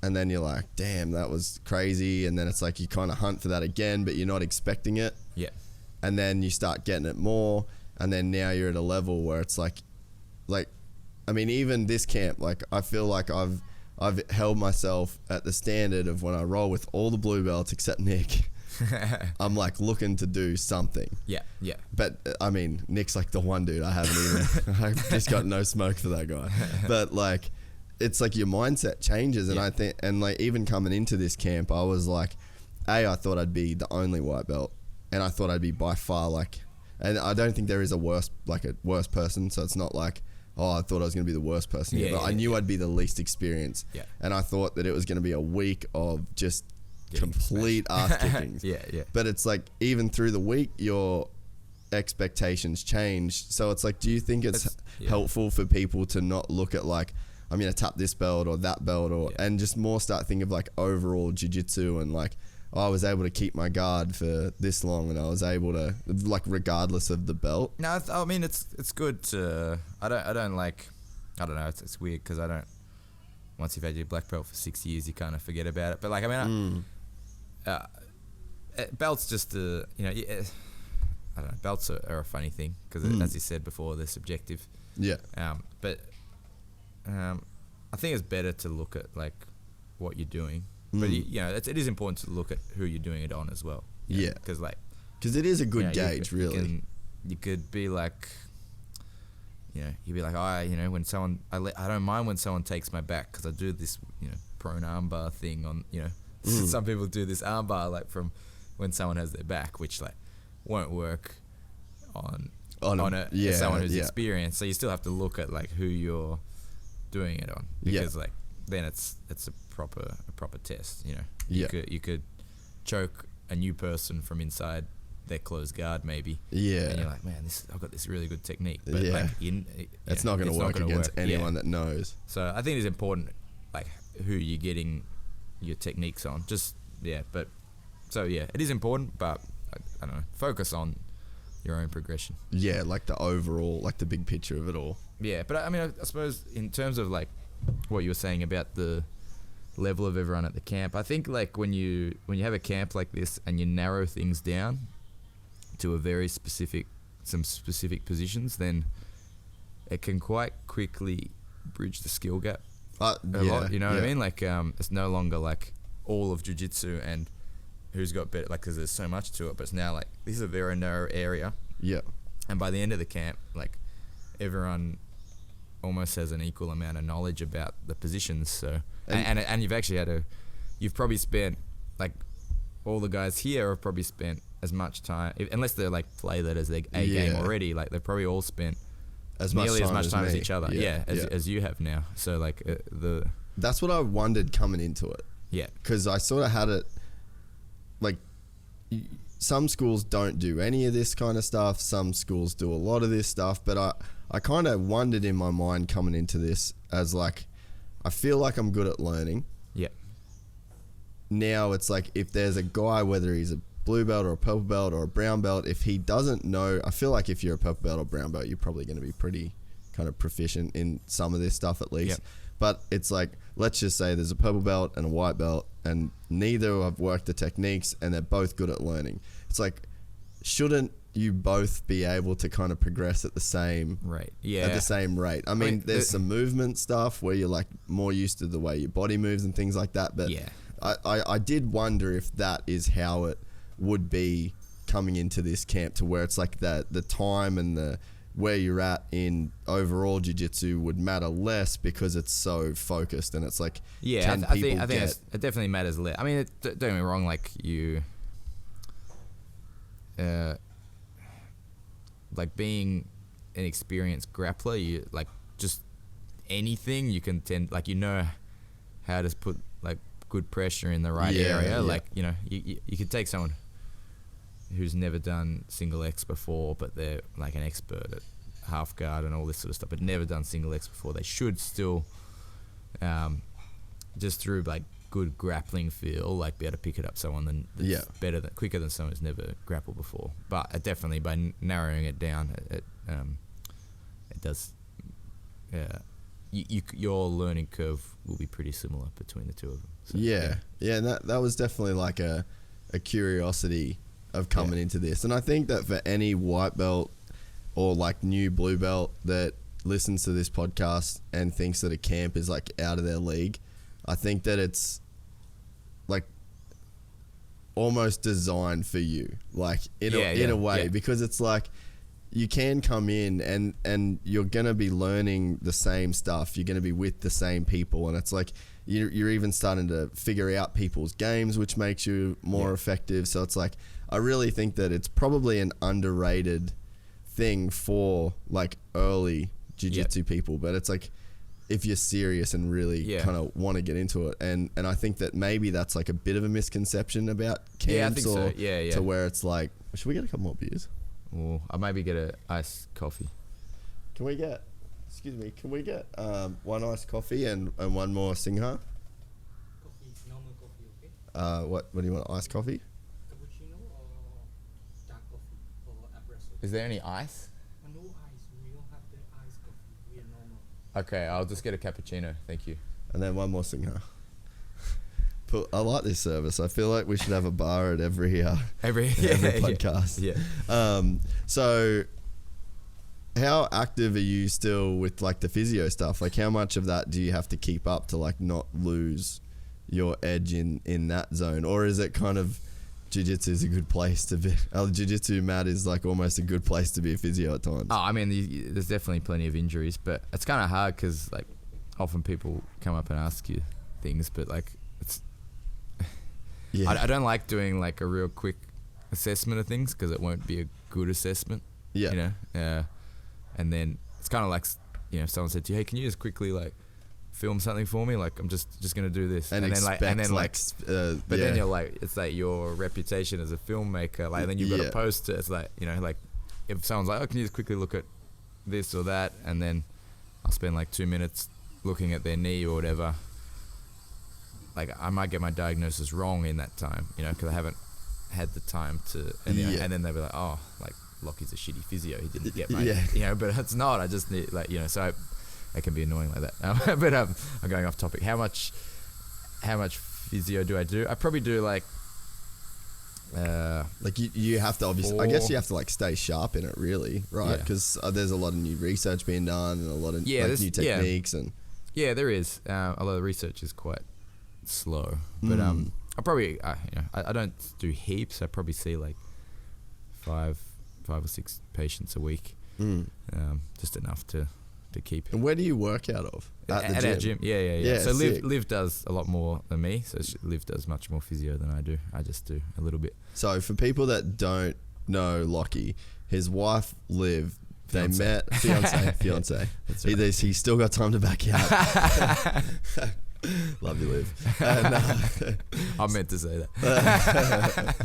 And then you're like, damn, that was crazy. And then it's like you kind of hunt for that again, but you're not expecting it. Yeah. And then you start getting it more. And then now you're at a level where it's like, I mean, even this camp, like, I feel like I've held myself at the standard of when I roll with all the blue belts except Nick. I'm like looking to do something. Yeah. But I mean, Nick's like the one dude I haven't even, I've just got no smoke for that guy. But, like, it's like your mindset changes. And I think, and, like, even coming into this camp, I was like, I thought I'd be the only white belt, and I thought I'd be by far, like, and I don't think there is a worse person. So it's not like, oh, I thought I was going to be the worst person. But I knew I'd be the least experienced. Yeah. And I thought that it was going to be a week of just complete ass kickings. Yeah. But it's like even through the week, your expectations change. So it's like, do you think it's helpful for people to not look at like, I'm going to tap this belt or that belt and just more start thinking of like overall jiu-jitsu and like, I was able to keep my guard for this long and I was able to, like, regardless of the belt? No, I mean, it's good to, I don't know, it's weird because I don't, once you've had your black belt for 6 years, you kind of forget about it. But like, I mean, belts just, you know, I don't know, belts are a funny thing because as you said before, they're subjective. Yeah. But I think it's better to look at like what you're doing. But you know, it is important to look at who you're doing it on as well. Yeah, because it is a good gauge, really. You could be like, you know, you'd be like, you know, when someone, I don't mind when someone takes my back because I do this, you know, prone armbar thing on, you know, some people do this armbar like from when someone has their back, which like won't work on someone who's experienced. So you still have to look at like who you're doing it on because like then it's a proper test, you know. You could choke a new person from inside their closed guard maybe. Yeah. And you're like, man, I've got this really good technique. But like it's not going to work against anyone that knows. So I think it's important like who you're getting your techniques on. But it is important, but I don't know, focus on your own progression. Yeah, like the overall, like the big picture of it all. Yeah, but I mean, I suppose in terms of like what you were saying about the level of everyone at the camp, I think like when you have a camp like this and you narrow things down to some specific positions, then it can quite quickly bridge the skill gap a lot. You know what I mean? Like it's no longer like all of jiu-jitsu and who's got better, like because there's so much to it, but it's now like this is a very narrow area. Yeah. And by the end of the camp, like everyone almost has an equal amount of knowledge about the positions. So and you've actually you've probably spent like all the guys here have probably spent as much time, unless they're like play that as their A game already. Like they've probably all spent nearly as much time as each other. As you have now. So like that's what I wondered coming into it. Yeah. Because I sort of had it like some schools don't do any of this kind of stuff. Some schools do a lot of this stuff, but I kind of wondered in my mind coming into this as like, I feel like I'm good at learning. Yeah. Now it's like if there's a guy, whether he's a blue belt or a purple belt or a brown belt, if he doesn't know, I feel like if you're a purple belt or brown belt, you're probably going to be pretty kind of proficient in some of this stuff at least. Yep. But it's like, let's just say there's a purple belt and a white belt and neither have worked the techniques and they're both good at learning. It's like, shouldn't you both be able to kind of progress at the same rate? Yeah. At the same rate. I mean, there's some movement stuff where you're like more used to the way your body moves and things like that. But I did wonder if that is how it would be coming into this camp, to where it's like that the time and the where you're at in overall jiu-jitsu would matter less because it's so focused and it's like 10 I think it definitely matters less. I mean, don't get me wrong, like you like being an experienced grappler, you like just anything you can tend, like, you know how to put like good pressure in the right area. Like, you know, you could take someone who's never done single X before, but they're like an expert at half guard and all this sort of stuff, but never done single X before. They should still, just through like good grappling feel, like be able to pick it up someone that's quicker than someone who's never grappled before. But definitely by narrowing it down, it does. Your learning curve will be pretty similar between the two of them. So, and that was definitely like a curiosity of coming into this. And I think that for any white belt or like new blue belt that listens to this podcast and thinks that a camp is like out of their league, I think that it's like almost designed for you, like in a way, because it's like you can come in and you're going to be learning the same stuff. You're going to be with the same people. And it's like you're even starting to figure out people's games, which makes you more effective. So it's like, I really think that it's probably an underrated thing for like early jiu-jitsu people, but it's like if you're serious and really kind of want to get into it. And I think that maybe that's like a bit of a misconception about camps to where it's like, should we get a couple more beers? Or I'll maybe get a iced coffee. Can we get one iced coffee and one more Singha? Coffee, normal coffee, okay? What do you want, iced coffee? Cappuccino or dark coffee or espresso? Is there any ice? No ice. We don't have the iced coffee. We are normal. Okay, I'll just get a cappuccino. Thank you. And then one more Singha. I like this service. I feel like we should have a bar at every podcast. Yeah. So how active are you still with like the physio stuff? Like how much of that do you have to keep up to like not lose your edge in that zone? Or is it kind of jiu-jitsu is a good place to be? Jiu-jitsu, Matt, is like almost a good place to be a physio at times. Oh, I mean, there's definitely plenty of injuries, but it's kind of hard because like often people come up and ask you things, but like it's I don't like doing like a real quick assessment of things because it won't be a good assessment. Yeah. You know, and then it's kind of like, you know, if someone said to you, hey, can you just quickly like film something for me? Like I'm just gonna do this, and then you're like, it's like your reputation as a filmmaker, like then you've got to post it. It's like, you know, like if someone's like, oh, can you just quickly look at this or that, and then I'll spend like 2 minutes looking at their knee or whatever. Like I might get my diagnosis wrong in that time, you know, because I haven't had the time to, and then they'll be like, oh, like Locky's a shitty physio, he didn't get my, you know, but it's not. I just need, like, you know, so it can be annoying like that. But I'm going off topic. How much physio do I do? I probably do like you have to obviously, I guess you have to like stay sharp in it, really, right? Because there's a lot of new research being done and a lot of like, new techniques and there is. Although the research is quite slow, but I probably you know, I don't do heaps. I probably see like five or six patients a week, just enough to keep. And where do you work out of? At our gym. Yeah. So sick. Liv does a lot more than me. So Liv does much more physio than I do. I just do a little bit. So for people that don't know Lachy, his wife Liv, they met fiance. That's right. He's still got time to back you up. Love you, Liv. And, I meant to say that.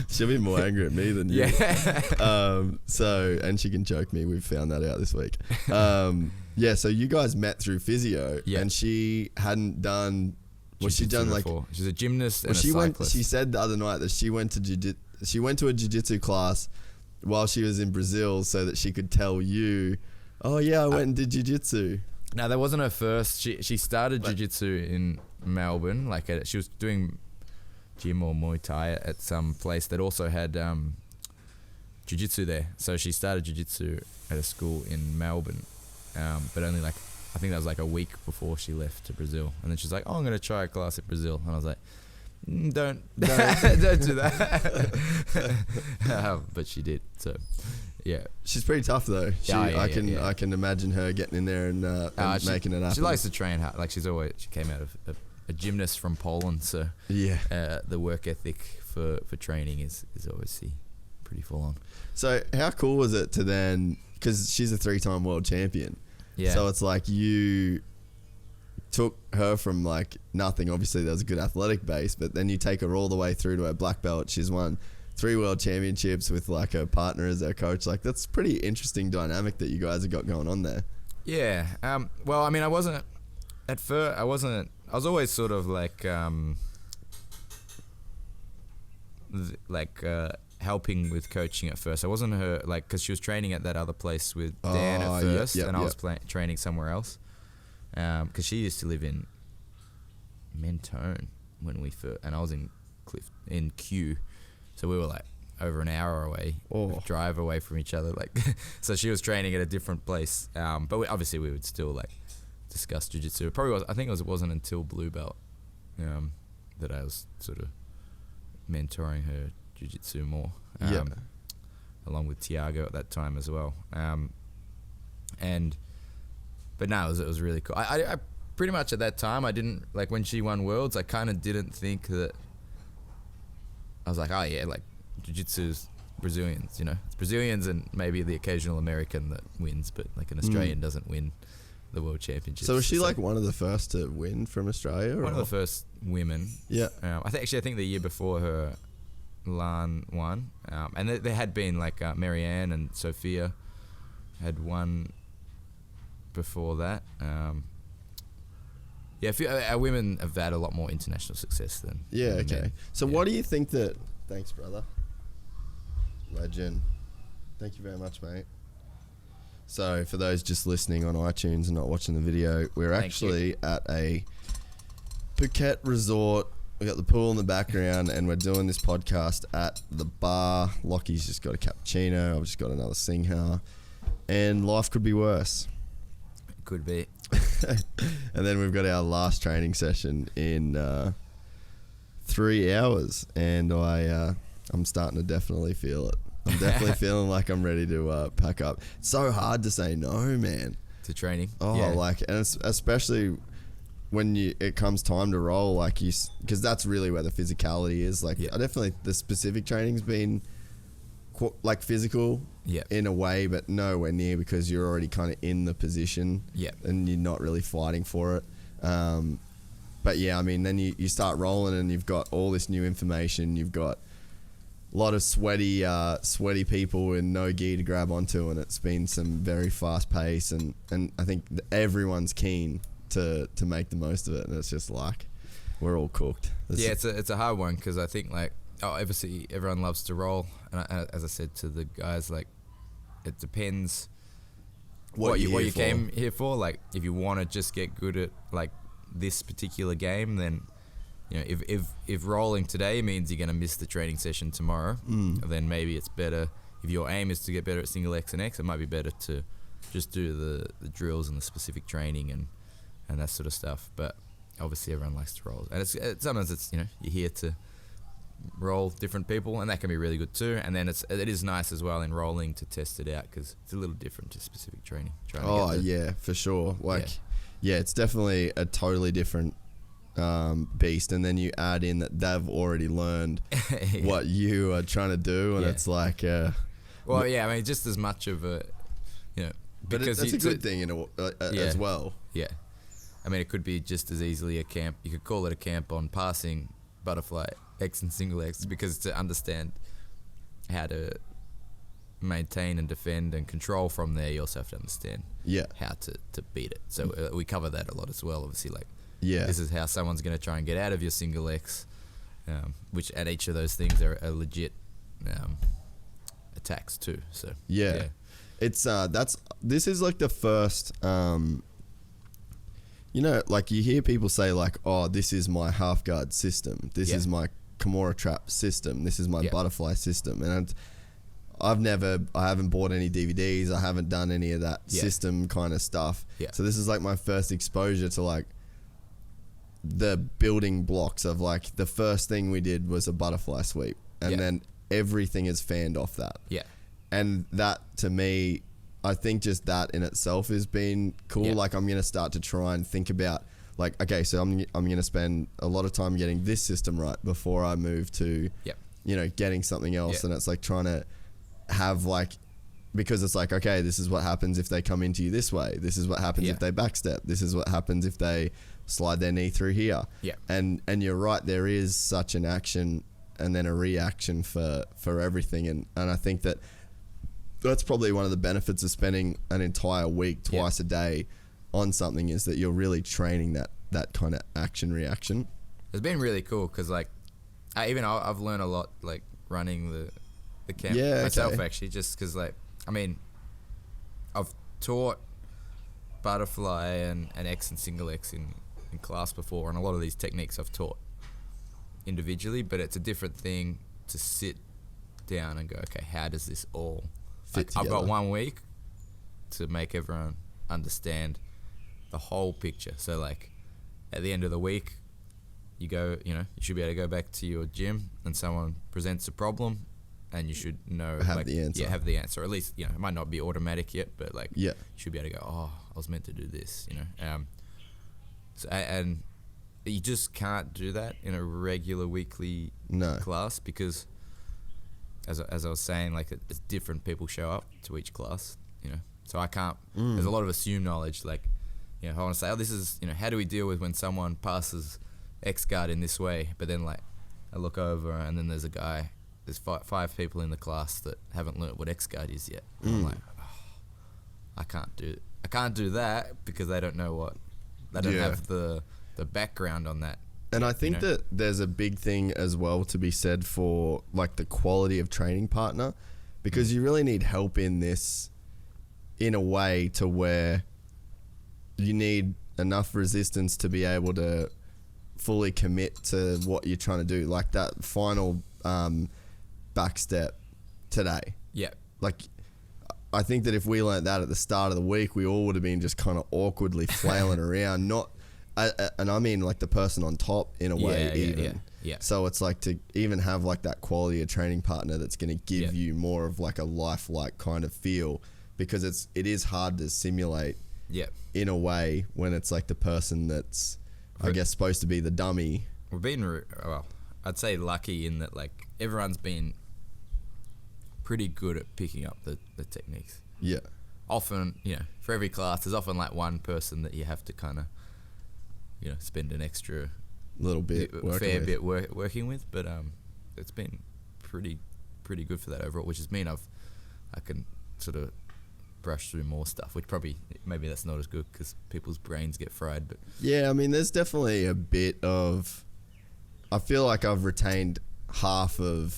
She'll be more angry at me than you. Yeah. So, and she can choke me. We've found that out this week. So you guys met through physio, and she hadn't done. Was she done like? Before. She's a gymnast and a cyclist. She said the other night that she went to a jiu-jitsu class while she was in Brazil, so that she could tell you, "Oh yeah, I went and did jiu-jitsu." No, that wasn't her first. She started jiu-jitsu in Melbourne. Like she was doing gym or Muay Thai at some place that also had jiu-jitsu there. So she started jiu-jitsu at a school in Melbourne, but only like, I think that was like a week before she left to Brazil. And then she's like, oh, I'm going to try a class at Brazil. And I was like, don't do that. But she did. So yeah, she's pretty tough though. I can imagine her getting in there and making it happen. She likes to train hard. Like she came out of a gymnast from Poland, so the work ethic for training is obviously pretty full on. So how cool was it to then, because she's a 3-time world champion, so it's like you took her from like nothing. Obviously there was a good athletic base, but then you take her all the way through to her black belt. She's won 3 world championships with like her partner as her coach. Like that's pretty interesting dynamic that you guys have got going on there. Yeah. Well, I mean, I wasn't at first. I was always sort of like helping with coaching at first. I wasn't her, like, because she was training at that other place with Dan at first, and I was training somewhere else. Because she used to live in Mentone when we first, and I was in Kew. So we were like over an hour away, drive away from each other. Like, so she was training at a different place. But obviously we would still like discuss jiu-jitsu. It probably was. I think it wasn't until blue belt that I was sort of mentoring her jiu-jitsu more. Along with Tiago at that time as well. But no, it was really cool. I pretty much at that time, I didn't, like when she won Worlds, I kind of didn't think that, I was like, oh yeah, like jiu-jitsu's Brazilians, you know, it's Brazilians and maybe the occasional American that wins, but like an Australian doesn't win the World Championships. So was she like one of the first to win from Australia? One of the first women. Yeah. I think the year before her, Lan won. And there had been like Marianne and Sophia had won before that. Our women have had a lot more international success than okay. men. So what do you think that... Thanks, brother. Legend. Thank you very much, mate. So for those just listening on iTunes and not watching the video, we're actually at a Phuket resort. We got the pool in the background and we're doing this podcast at the bar. Locky's just got a cappuccino. I've just got another Singha. And life could be worse. It could be. And then we've got our last training session in 3 hours. And I'm starting to definitely feel it. I'm definitely feeling like I'm ready to pack up. It's so hard to say no, man. To training. And especially when it comes time to roll, like because that's really where the physicality is. Like, I definitely, the specific training's been like physical in a way, but nowhere near, because you're already kind of in the position and you're not really fighting for it. But yeah, I mean, then you start rolling and you've got all this new information. You've got a lot of sweaty people with no gi to grab onto, and it's been some very fast pace, and I think everyone's keen to make the most of it, and it's just like we're all cooked. It's a hard one, because I think like obviously everyone loves to roll, and as I said to the guys, like it depends what you came here for. Like if you want to just get good at like this particular game, then if rolling today means you're going to miss the training session tomorrow, then maybe it's better. If your aim is to get better at single X and X, it might be better to just do the drills and the specific training and that sort of stuff. But obviously everyone likes to roll, and sometimes it's you're here to roll different people, and that can be really good too. And then it is nice as well in rolling to test it out, because it's a little different to specific training. For sure. It's definitely a totally different beast, and then you add in that they've already learned what you are trying to do, and it's like I mean, just as much of a but because that's a good thing as well. I mean, it could be just as easily a camp. You could call it a camp on passing butterfly X and single X, because to understand how to maintain and defend and control from there, you also have to understand how to beat it. So we cover that a lot as well, obviously. Like, this is how someone's going to try and get out of your single X, which at each of those things are legit attacks too. So it's this is like the first like you hear people say like, oh, this is my half guard system, this is my Kimura trap system, this is my butterfly system, and I haven't bought any DVDs, I haven't done any of that system kind of stuff. So this is like my first exposure to like the building blocks of like, the first thing we did was a butterfly sweep, and then everything is fanned off that. And that, to me, I think just that in itself has been cool. Like, I'm going to start to try and think about like, okay, so I'm going to spend a lot of time getting this system right before I move to getting something else. And it's like trying to have like, because it's like, okay, this is what happens if they come into you this way, this is what happens if they backstep, this is what happens if they slide their knee through here. And you're right, there is such an action and then a reaction for everything, and I think that's probably one of the benefits of spending an entire week twice a day on something, is that you're really training that kind of action reaction. It's been really cool, because like I've learned a lot like running the camp myself, actually, just because like, I mean, I've taught butterfly and X and single X in class before, and a lot of these techniques I've taught individually, but it's a different thing to sit down and go, okay, how does this all fit together? I've got 1 week to make everyone understand the whole picture. So like at the end of the week, you should be able to go back to your gym and someone presents a problem, and you should know have the answer. Have the answer. Or at least, it might not be automatic yet, but like you should be able to go, oh, I was meant to do this, So, and you just can't do that in a regular weekly class, because as I was saying, like it's different people show up to each class, So I can't, there's a lot of assumed knowledge. Like I want to say, this is, how do we deal with when someone passes X guard in this way, but then like I look over and then there's five people in the class that haven't learnt what X guard is yet. And I'm like, I can't do that because they don't know they don't have the background on that. And I think that there's a big thing as well to be said for like the quality of training partner, because you really need help in this in a way to where you need enough resistance to be able to fully commit to what you're trying to do. Like that final back step today. Yeah. Like, I think that if we learnt that at the start of the week, we all would have been just kind of awkwardly flailing around, and I mean like the person on top in a way even. Yeah. So it's like to even have like that quality of training partner that's going to give you more of like a lifelike kind of feel, because it is hard to simulate in a way when it's like the person that's, I guess, supposed to be the dummy. We've been, I'd say lucky in that like everyone's been pretty good at picking up the techniques. Yeah. Often, for every class, there's often like one person that you have to kind of, spend an extra little bit, fair bit working with, but it's been pretty good for that overall, which has mean I can sort of brush through more stuff, which maybe that's not as good because people's brains get fried. But yeah, I mean, there's definitely a bit of, I feel like I've retained half of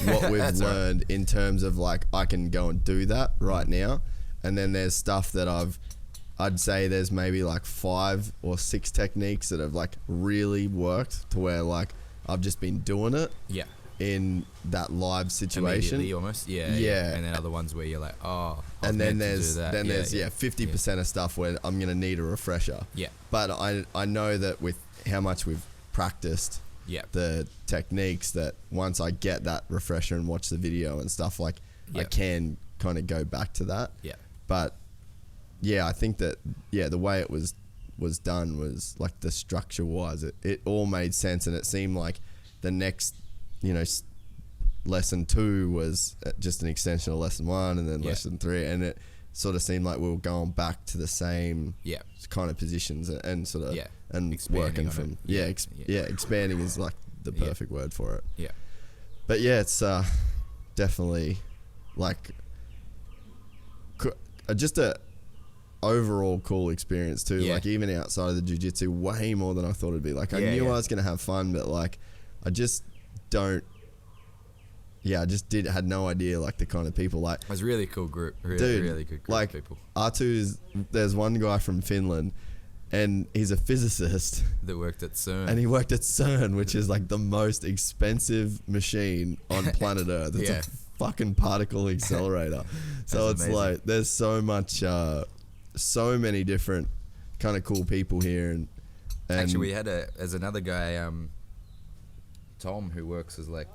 what we've learned in terms of like I can go and do that right now, and then there's stuff that I'd say there's maybe like 5 or 6 techniques that have like really worked to where like I've just been doing it in that live situation almost. Yeah. And then other ones where you're like, and then there's 50% of stuff where I'm gonna need a refresher. But I know that with how much we've practiced the techniques, that once I get that refresher and watch the video and stuff, like I can kind of go back to that. But yeah, I think that the way it was done was like the structure wise, it all made sense, and it seemed like the next lesson 2 was just an extension of lesson 1, and then lesson 3, and it sort of seemed like we were going back to the same kind of positions and sort of and working from expanding is like the perfect word for it. But it's definitely like just a overall cool experience too. Like even outside of the jiu-jitsu, way more than I thought it'd be. Like I knew I was gonna have fun, but like I just don't. I just had no idea like the kind of people like. It was a really cool group. Really good group like, of people. R2 there's one guy from Finland, and he's a physicist that worked at CERN. And he worked at CERN, which is like the most expensive machine on planet Earth. It's a fucking particle accelerator. So it's amazing. Like there's so much, so many different kind of cool people here. And actually, we had as another guy, Tom, who works as like.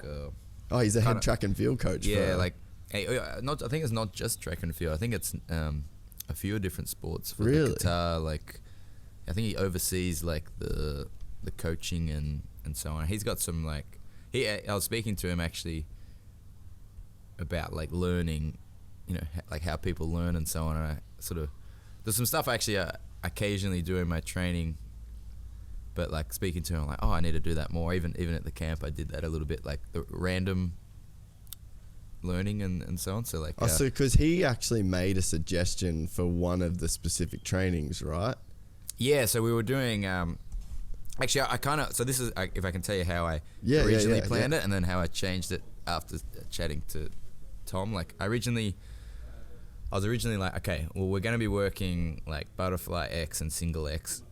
He's a head track and field coach. I think it's not just track and field. I think it's a few different sports. For really? The guitar, like I think he oversees like the coaching and so on. He's got some like I was speaking to him actually about like learning, like how people learn and so on. And I sort of there's some stuff actually I occasionally do in my training. But like speaking to him, I'm like, I need to do that more. Even at the camp, I did that a little bit, like the random learning and so on. So like, so because he actually made a suggestion for one of the specific trainings, right? Yeah. So we were doing. Actually, I kind of. So this is if I can tell you how I originally planned it, and then how I changed it after chatting to Tom. Like I was originally like, okay, well we're going to be working like butterfly X and single X.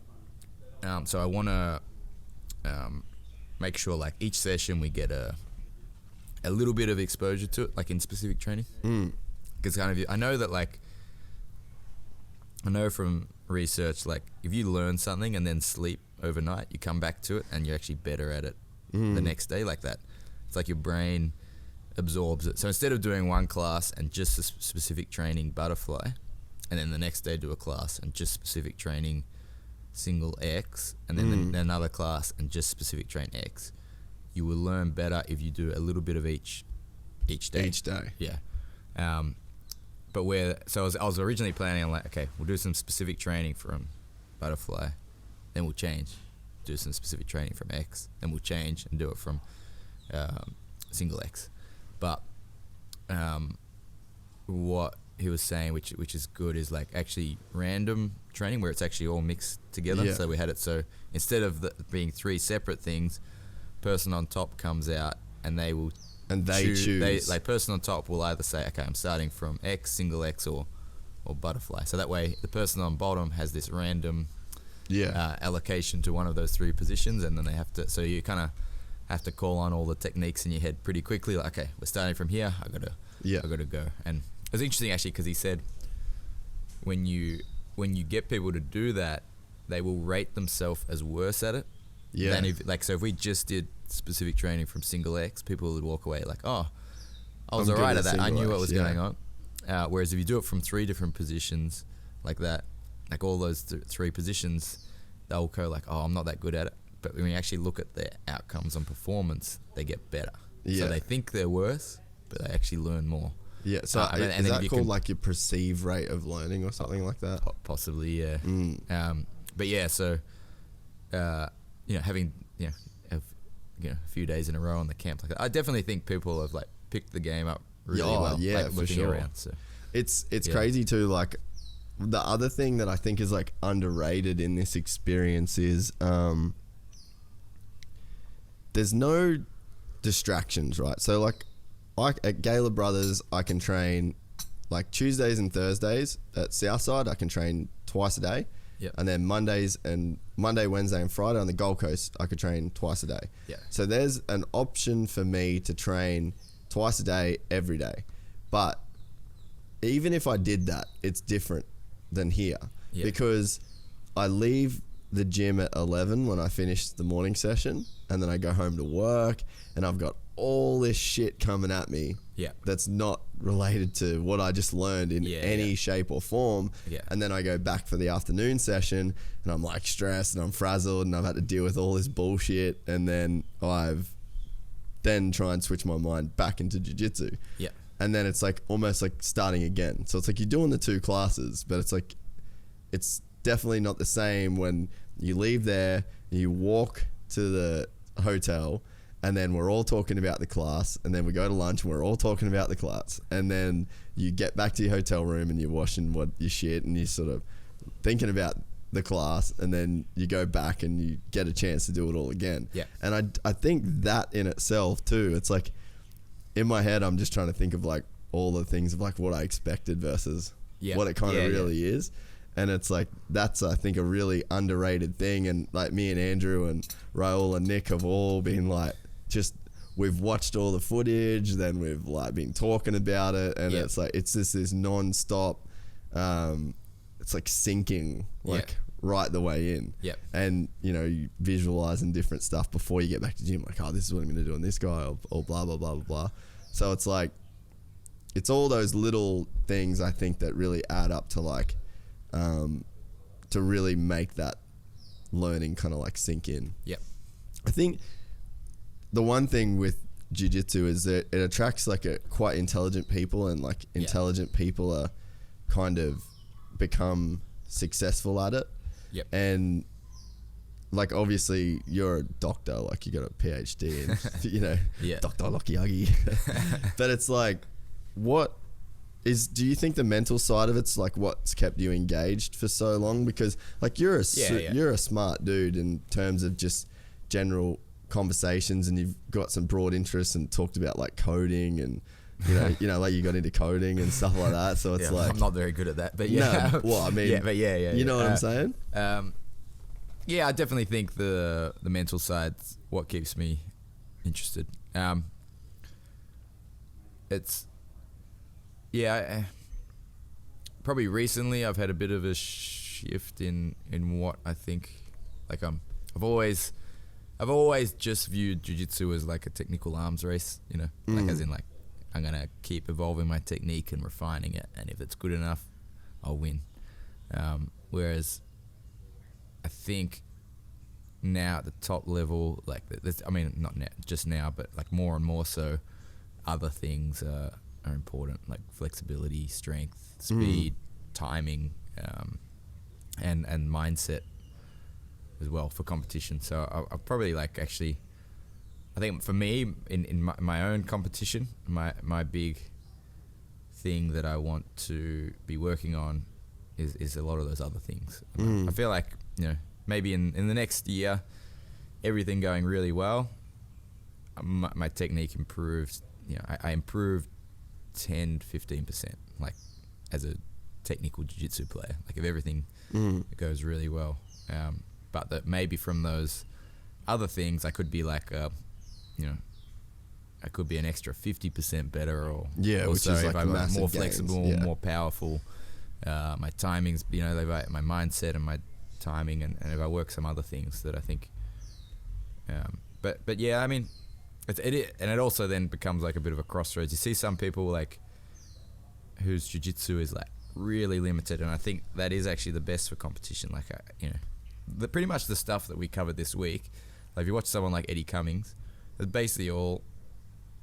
So I want to make sure like each session we get a little bit of exposure to it, like in specific training. Because kind of I know that like I know from research, like if you learn something and then sleep overnight, you come back to it and you're actually better at it the next day. Like that, it's like your brain absorbs it. So instead of doing one class and just a specific training butterfly, and then the next day do a class and just specific training single X, and then another class and just specific train X, you will learn better if you do a little bit of each day. Yeah. But I was originally planning on like, okay, we'll do some specific training from butterfly, then we'll change, do some specific training from X, then we'll change and do it from single X. But what he was saying, which is good, is like actually random training where it's actually all mixed together. Yeah. So we had it so instead of being 3 separate things, person on top comes out and they will choose. Like person on top will either say, okay, I'm starting from X, single X, or butterfly. So that way the person on bottom has this random allocation to one of those 3 positions, and then they have to. So you kind of have to call on all the techniques in your head pretty quickly. Like, okay, we're starting from here. I gotta go. And it was interesting actually because he said when you get people to do that, they will rate themselves as worse at it. Yeah. Than if we just did specific training from single X, people would walk away like, oh, I was alright at that. I knew what was going on. Whereas if you do it from 3 different positions like that, like all those 3 positions, they'll go like, oh, I'm not that good at it. But when you actually look at their outcomes on performance, they get better. Yeah. So they think they're worse, but they actually learn more. Yeah. So is that called like your perceived rate of learning or something like that? Possibly, yeah. But yeah, so having a few days in a row on the camp like that, I definitely think people have like picked the game up really well. Yeah, like, for looking sure. around, so. It's crazy too. Like the other thing that I think is like underrated in this experience is there's no distractions, right? So like at Gala Brothers, I can train like Tuesdays and Thursdays. At Southside, I can train twice a day. Yep. And then Monday, Wednesday and Friday on the Gold Coast, I could train twice a day. Yeah. So there's an option for me to train twice a day, every day. But even if I did that, it's different than here. Yeah. Because I leave the gym at 11 when I finish the morning session, and then I go home to work, and I've got all this shit coming at me that's not related to what I just learned in any shape or form. Yeah. And then I go back for the afternoon session, and I'm like stressed and I'm frazzled, and I've had to deal with all this bullshit, and then I've try and switch my mind back into jiu-jitsu. Yeah. And then it's like almost like starting again. So it's like you're doing the 2 classes, but it's like it's definitely not the same when you leave there, you walk to the hotel, and then we're all talking about the class, and then we go to lunch and we're all talking about the class, and then you get back to your hotel room and you're washing your shit and you're sort of thinking about the class, and then you go back and you get a chance to do it all again. Yeah. And I think that in itself too, it's like in my head I'm just trying to think of like all the things of like what I expected versus what it kind of really is. And it's like, that's, I think, a really underrated thing. And like me and Andrew and Raul and Nick have all been like, we've watched all the footage, then we've like been talking about it. And it's like, it's just this non-stop, it's like sinking, like right the way in. Yep. And, you visualizing different stuff before you get back to the gym, like, oh, this is what I'm going to do on this guy, or blah, blah, blah, blah, blah. So it's like, it's all those little things I think that really add up to like, to really make that learning kind of like sink in. Yep. I think the one thing with jiu-jitsu is that it attracts like a quite intelligent people, and like intelligent people are kind of become successful at it. Yep. And like obviously you're a doctor, like you got a PhD and Dr. Lachy. But it's like, do you think the mental side of it's like what's kept you engaged for so long? Because like you're a smart dude in terms of just general conversations, and you've got some broad interests and talked about like coding and like you got into coding and stuff like that. So it's like, I'm not very good at that, but you know what I'm saying? I definitely think the mental side's what keeps me interested. Probably recently I've had a bit of a shift in what I think. Like I've always just viewed jiu-jitsu as like a technical arms race, like as in like I'm gonna keep evolving my technique and refining it, and if it's good enough, I'll win. Whereas I think now at the top level, like not just now, but like more and more so, other things are important, like flexibility, strength, speed, timing, and mindset as well for competition. So I probably like actually, I think for me in my own competition, my big thing that I want to be working on is a lot of those other things. I feel like, you know, maybe in the next year, everything going really well, my technique improves. You know, I improved 10-15%, like as a technical jiu-jitsu player, like if everything goes really well. But that maybe from those other things, I could be like, you know, I could be an extra 50% better, or which is like if I'm massive more gains, flexible, more powerful. My timings, you know, my mindset and my timing, and if I work some other things that I think. But yeah, I mean, it also then becomes like a bit of a crossroads. You see some people like whose jiu-jitsu is like really limited, and I think that is actually the best for competition. Like, you know, pretty much the stuff that we covered this week. Like if you watch someone like Eddie Cummings, that's basically all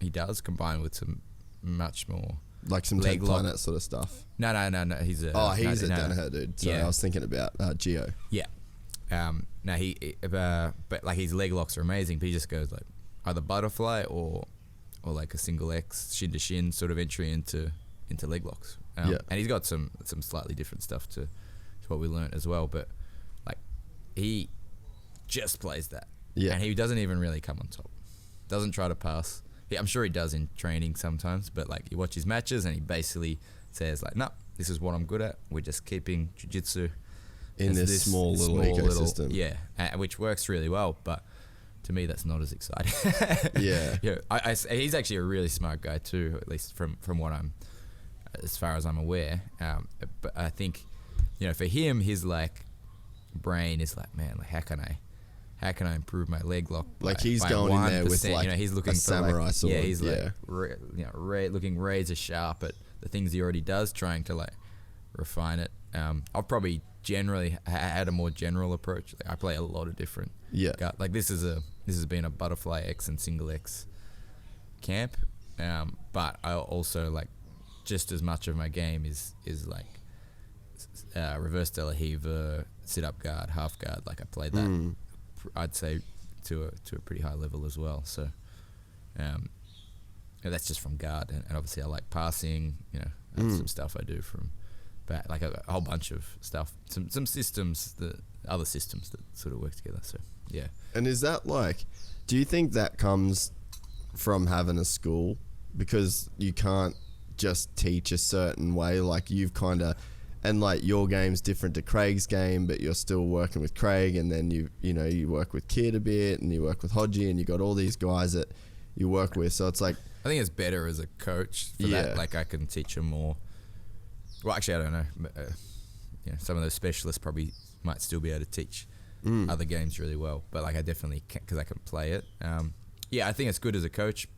he does, combined with some much more like some leg 10 lock. planet sort of stuff. No. He's a he's a Danaher dude. Sorry, I was thinking about Gio. Yeah. But like his leg locks are amazing. But he just goes like either butterfly or like a single X shin to shin sort of entry into leg locks. And he's got some slightly different stuff to what we learnt as well. But like he just plays that. Yeah. And he doesn't even really come on top. Doesn't try to pass. I'm sure he does in training sometimes, but like you watch his matches and he basically says like, no, this is what I'm good at. We're just keeping jiu-jitsu in this small little ecosystem. Which works really well, but to me that's not as exciting. He's actually a really smart guy too, at least from what as far as I'm aware. But I think, you know, for him, his like brain is like, man, like how can I improve my leg lock? Like he's going in there with like, you know, he's looking a for samurai sword. Yeah, he's like, looking razor sharp at the things he already does, trying to like refine it. I've probably generally had a more general approach. Like I play a lot of different. Like this has been a butterfly X and single X camp. But I also like just as much of my game is like reverse de la Riva, sit up guard, half guard. Like I play that. I'd say to a pretty high level as well. So that's just from guard, and obviously I like passing. You know, that's some stuff I do from back, like a whole bunch of stuff. Some systems, other systems that sort of work together. So yeah. And is that like, do you think that comes from having a school, because you can't just teach a certain way? Like you've kind of. And like your game's different to Craig's game, but you're still working with Craig, and then you work with Kid a bit, and you work with Hodgie, and you got all these guys that you work with. So it's like, I think it's better as a coach for that. Like I can teach them more. Well, actually, I don't know. Some of those specialists probably might still be able to teach other games really well, but like I definitely can, because I can play it. I think it's good as a coach.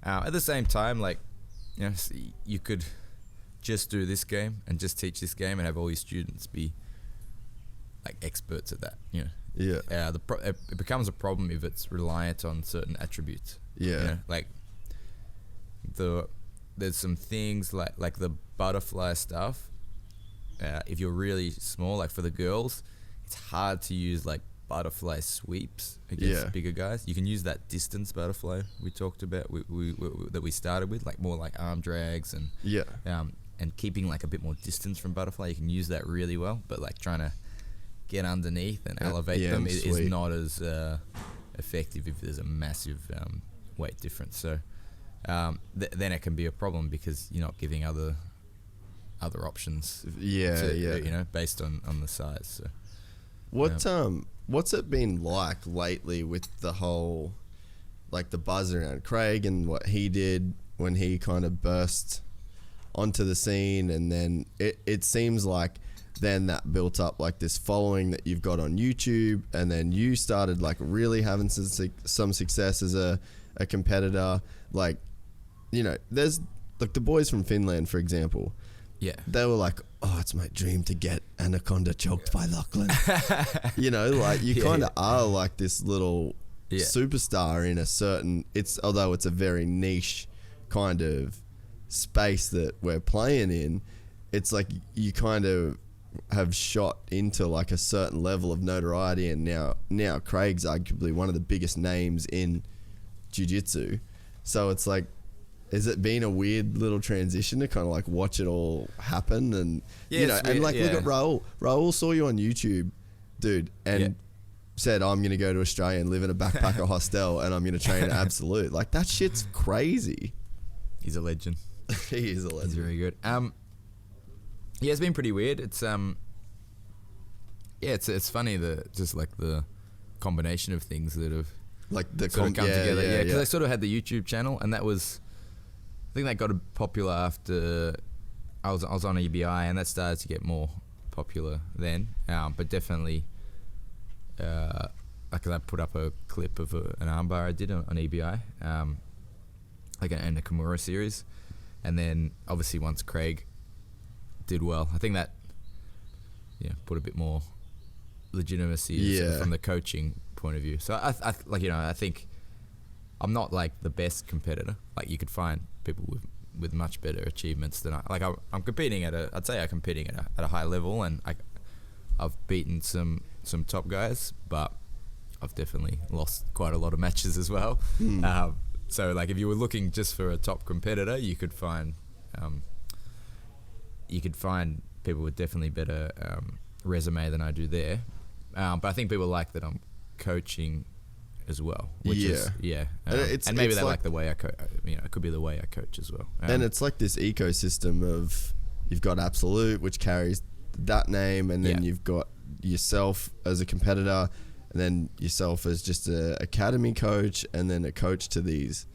At the same time, like, you know, you could just do this game and just teach this game and have all your students be like experts at that, you know. It becomes a problem if it's reliant on certain attributes. You know? Like there's some things like the butterfly stuff. If you're really small, like for the girls, it's hard to use like butterfly sweeps against bigger guys. You can use that distance butterfly we talked about, that we started with, like more like arm drags and keeping like a bit more distance from butterfly. You can use that really well, but like trying to get underneath and elevate them is not as effective if there's a massive weight difference. So then it can be a problem because you're not giving other options. You know, based on the size. So what's it been like lately with the whole, like the buzz around Craig and what he did when he kind of burst onto the scene, and then it seems like then that built up like this following that you've got on YouTube, and then you started like really having some success as a competitor. Like, you know, there's like the boys from Finland, for example. They were like, oh, it's my dream to get Anaconda choked by Lachlan. You know, like you kind of are like this little superstar in a certain, although it's a very niche kind of space that we're playing in, it's like you kind of have shot into like a certain level of notoriety, and now Craig's arguably one of the biggest names in jiu-jitsu. So it's like, has it been a weird little transition to kind of like watch it all happen? And you know, and like look at Raul saw you on YouTube, dude, and said, I'm going to go to Australia and live in a backpacker hostel and I'm going to train at Absolute. Like, that shit's crazy. He's a legend. He is a legend. He's very good. It's been pretty weird. It's it's funny just like the combination of things that have like the sort of come together. Yeah, because yeah. I sort of had the YouTube channel, and that was, I think that got popular after I was on EBI, and that started to get more popular then. But definitely, like I put up a clip of an armbar I did on EBI, like in the Kimura series, and then obviously once Craig did well, I think that put a bit more legitimacy from the coaching point of view. So I like, I think I'm not like the best competitor. Like, you could find people with much better achievements than I'm competing I'd say I'm competing at a high level, and I've beaten some top guys, but I've definitely lost quite a lot of matches as well. So like, if you were looking just for a top competitor, you could find people with definitely better resume than I do there. But I think people like that I'm coaching as well, which is and maybe they like the way I coach. It could be the way I coach as well. And it's like this ecosystem of, you've got Absolute, which carries that name, and then you've got yourself as a competitor, and then yourself as just a academy coach, and then a coach to these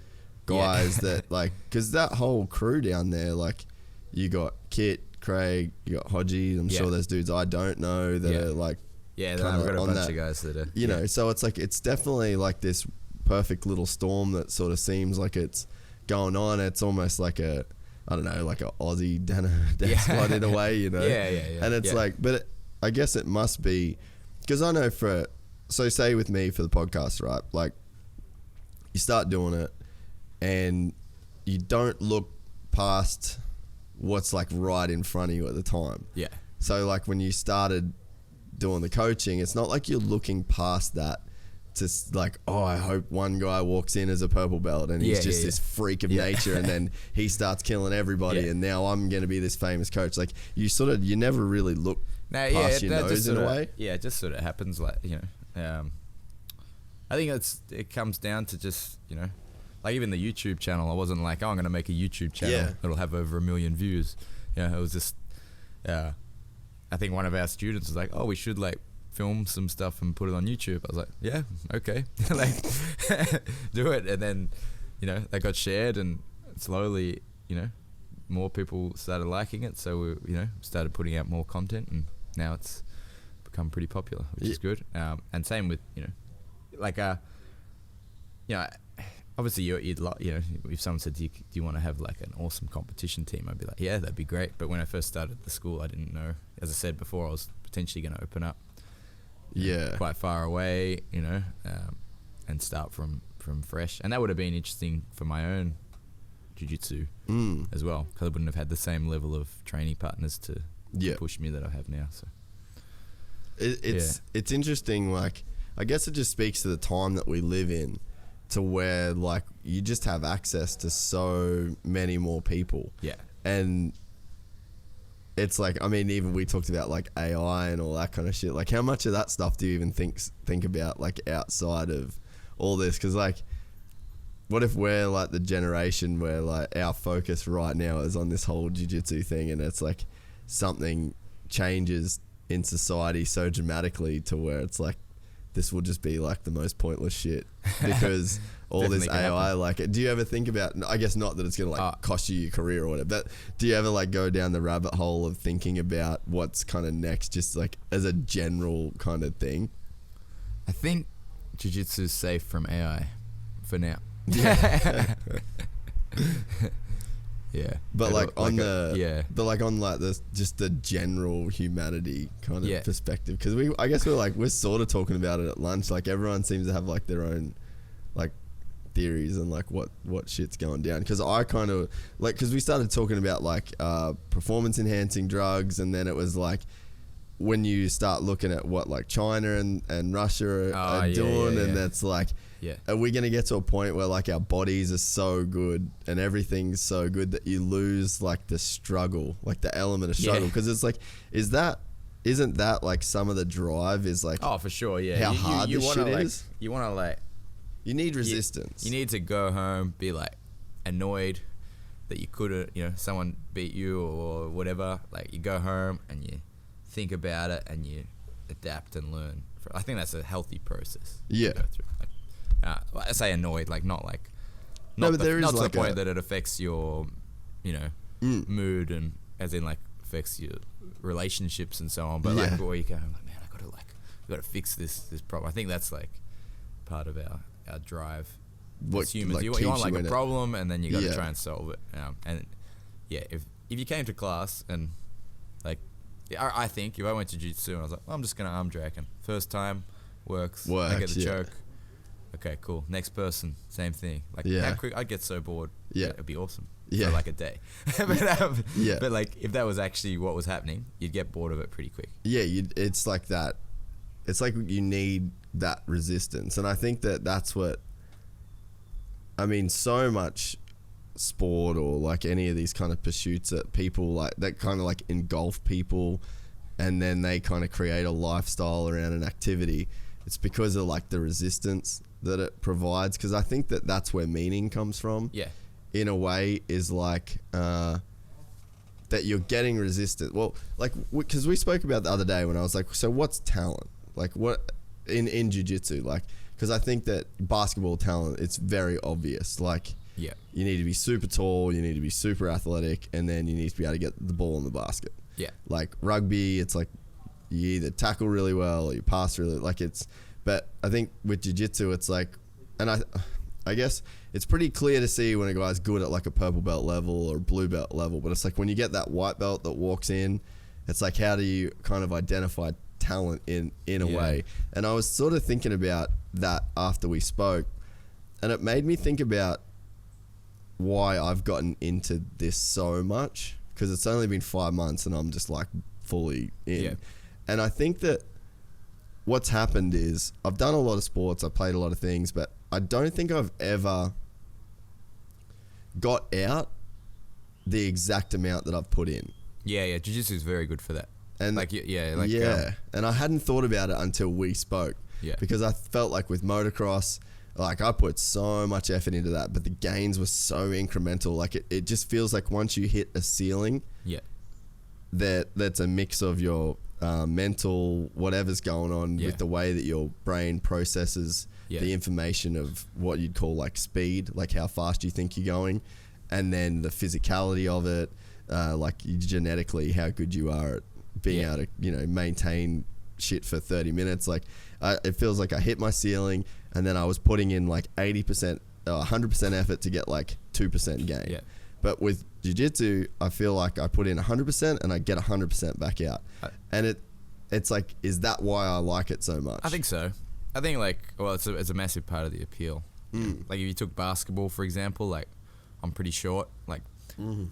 guys that like, because that whole crew down there, like, you got Kit, Craig, you got Hodgie. I'm sure there's dudes I don't know that are like, I've got a bunch of guys that are, you know, so it's like, it's definitely like this perfect little storm that sort of seems like it's going on. It's almost like a Aussie dance squad in a way, you know? And it's like, but I guess it must be, because I know so say with me for the podcast, right? Like, you start doing it and you don't look past what's like right in front of you at the time. Yeah. So like, when you started doing the coaching, it's not like you're looking past that to like, oh, I hope one guy walks in as a purple belt and he's just this freak of nature, and then he starts killing everybody, and now I'm going to be this famous coach. Like, you never really look past your nose in a way. Yeah, it just sort of happens, like, I think it comes down to just, like even the YouTube channel, I wasn't like, oh, I'm going to make a YouTube channel that'll have over 1 million views. It was just, I think one of our students was like, oh, we should like film some stuff and put it on YouTube. I was like, yeah, okay. Like, do it. And then, that got shared, and slowly, more people started liking it. So we, started putting out more content, and now it's become pretty popular, which is good. And same with, like, obviously you'd like, if someone said, do you want to have like an awesome competition team? I'd be like, yeah, that'd be great. But when I first started the school, I didn't know, as I said before, I was potentially going to open up quite far away, and start from fresh. And that would have been interesting for my own jiu-jitsu as well, because I wouldn't have had the same level of training partners to push me that I have now. So it's interesting. Like, I guess it just speaks to the time that we live in, to where like you just have access to so many more people. Yeah. And it's like, I mean, even we talked about like AI and all that kind of shit. Like, how much of that stuff do you even think about like outside of all this? Because like, what if we're like the generation where like our focus right now is on this whole jiu-jitsu thing, and it's like something changes in society so dramatically to where it's like, this will just be like the most pointless shit because all this AI, like, do you ever think about, I guess not that it's going to like cost you your career or whatever, but do you ever like go down the rabbit hole of thinking about what's kind of next, just like as a general kind of thing? I think jiu-jitsu is safe from AI for now. Yeah. But like but like on like the just the general humanity kind of perspective, because I guess we're sort of talking about it at lunch. Like, everyone seems to have like their own like theories and like what shit's going down. Because I kind of like, because we started talking about like performance enhancing drugs, and then it was like when you start looking at what like China and Russia are doing, and that's like, are we going to get to a point where like our bodies are so good and everything's so good that you lose like the struggle, like the element of struggle? Because it's like, isn't that like some of the drive is like, oh, for sure, yeah, how hard this shit like, is? You want to like, you need resistance. You need to go home, be like annoyed that you couldn't, someone beat you or whatever. Like you go home and you think about it and you adapt and learn. I think that's a healthy process. Yeah. To go through. Like, I say annoyed, like not but to like the point that it affects your, mood, and as in like affects your relationships and so on. But like where you go, I'm like, man, I gotta fix this problem. I think that's like part of our drive. As humans, like, you want like a problem, and then you got to try and solve it. And if you came to class and like, I think if I went to jiu-jitsu and I was like, I'm just gonna arm drag, and first time works, I get the choke. Okay, cool. Next person, same thing. Like, how quick I'd get so bored. Yeah, it'd be awesome. For like a day. But like, if that was actually what was happening, you'd get bored of it pretty quick. Yeah, it's like that. It's like you need that resistance, and I think that's what. I mean, so much sport or like any of these kind of pursuits that people like, that kind of like engulf people, and then they kind of create a lifestyle around an activity. It's because of like the resistance that it provides, because I think that's where meaning comes from. Yeah. In a way, is like that you're getting resistant. Well, like, because we spoke about the other day when I was like, so what's talent? Like what in jiu-jitsu? Like, because I think that basketball talent, it's very obvious. Like, you need to be super tall, you need to be super athletic, and then you need to be able to get the ball in the basket. Yeah. Like rugby, it's like you either tackle really well or you pass really, like it's, but I think with jiu-jitsu, it's like, and I guess it's pretty clear to see when a guy's good at like a purple belt level or blue belt level, but it's like when you get that white belt that walks in, it's like, how do you kind of identify talent in a way? And I was sort of thinking about that after we spoke, and it made me think about why I've gotten into this so much, because it's only been 5 months and I'm just like fully in. And I think that what's happened is I've done a lot of sports, I've played a lot of things, but I don't think I've ever got out the exact amount that I've put in. Jiu-jitsu is very good for that. And and I hadn't thought about it until we spoke. Because I felt like with motocross, like I put so much effort into that, but the gains were so incremental. Like it just feels like once you hit a ceiling, that's a mix of your mental, whatever's going on with the way that your brain processes the information of what you'd call like speed, like how fast you think you're going, and then the physicality of it, like genetically how good you are at being able to, maintain shit for 30 minutes. Like it feels like I hit my ceiling, and then I was putting in like 80%, 100% effort to get like 2% gain. But with jiu-jitsu, I feel like I put in 100% and I get 100% back out. And it's like, is that why I like it so much? I think so. I think like, well, it's a massive part of the appeal. Like if you took basketball, for example, like I'm pretty short. Like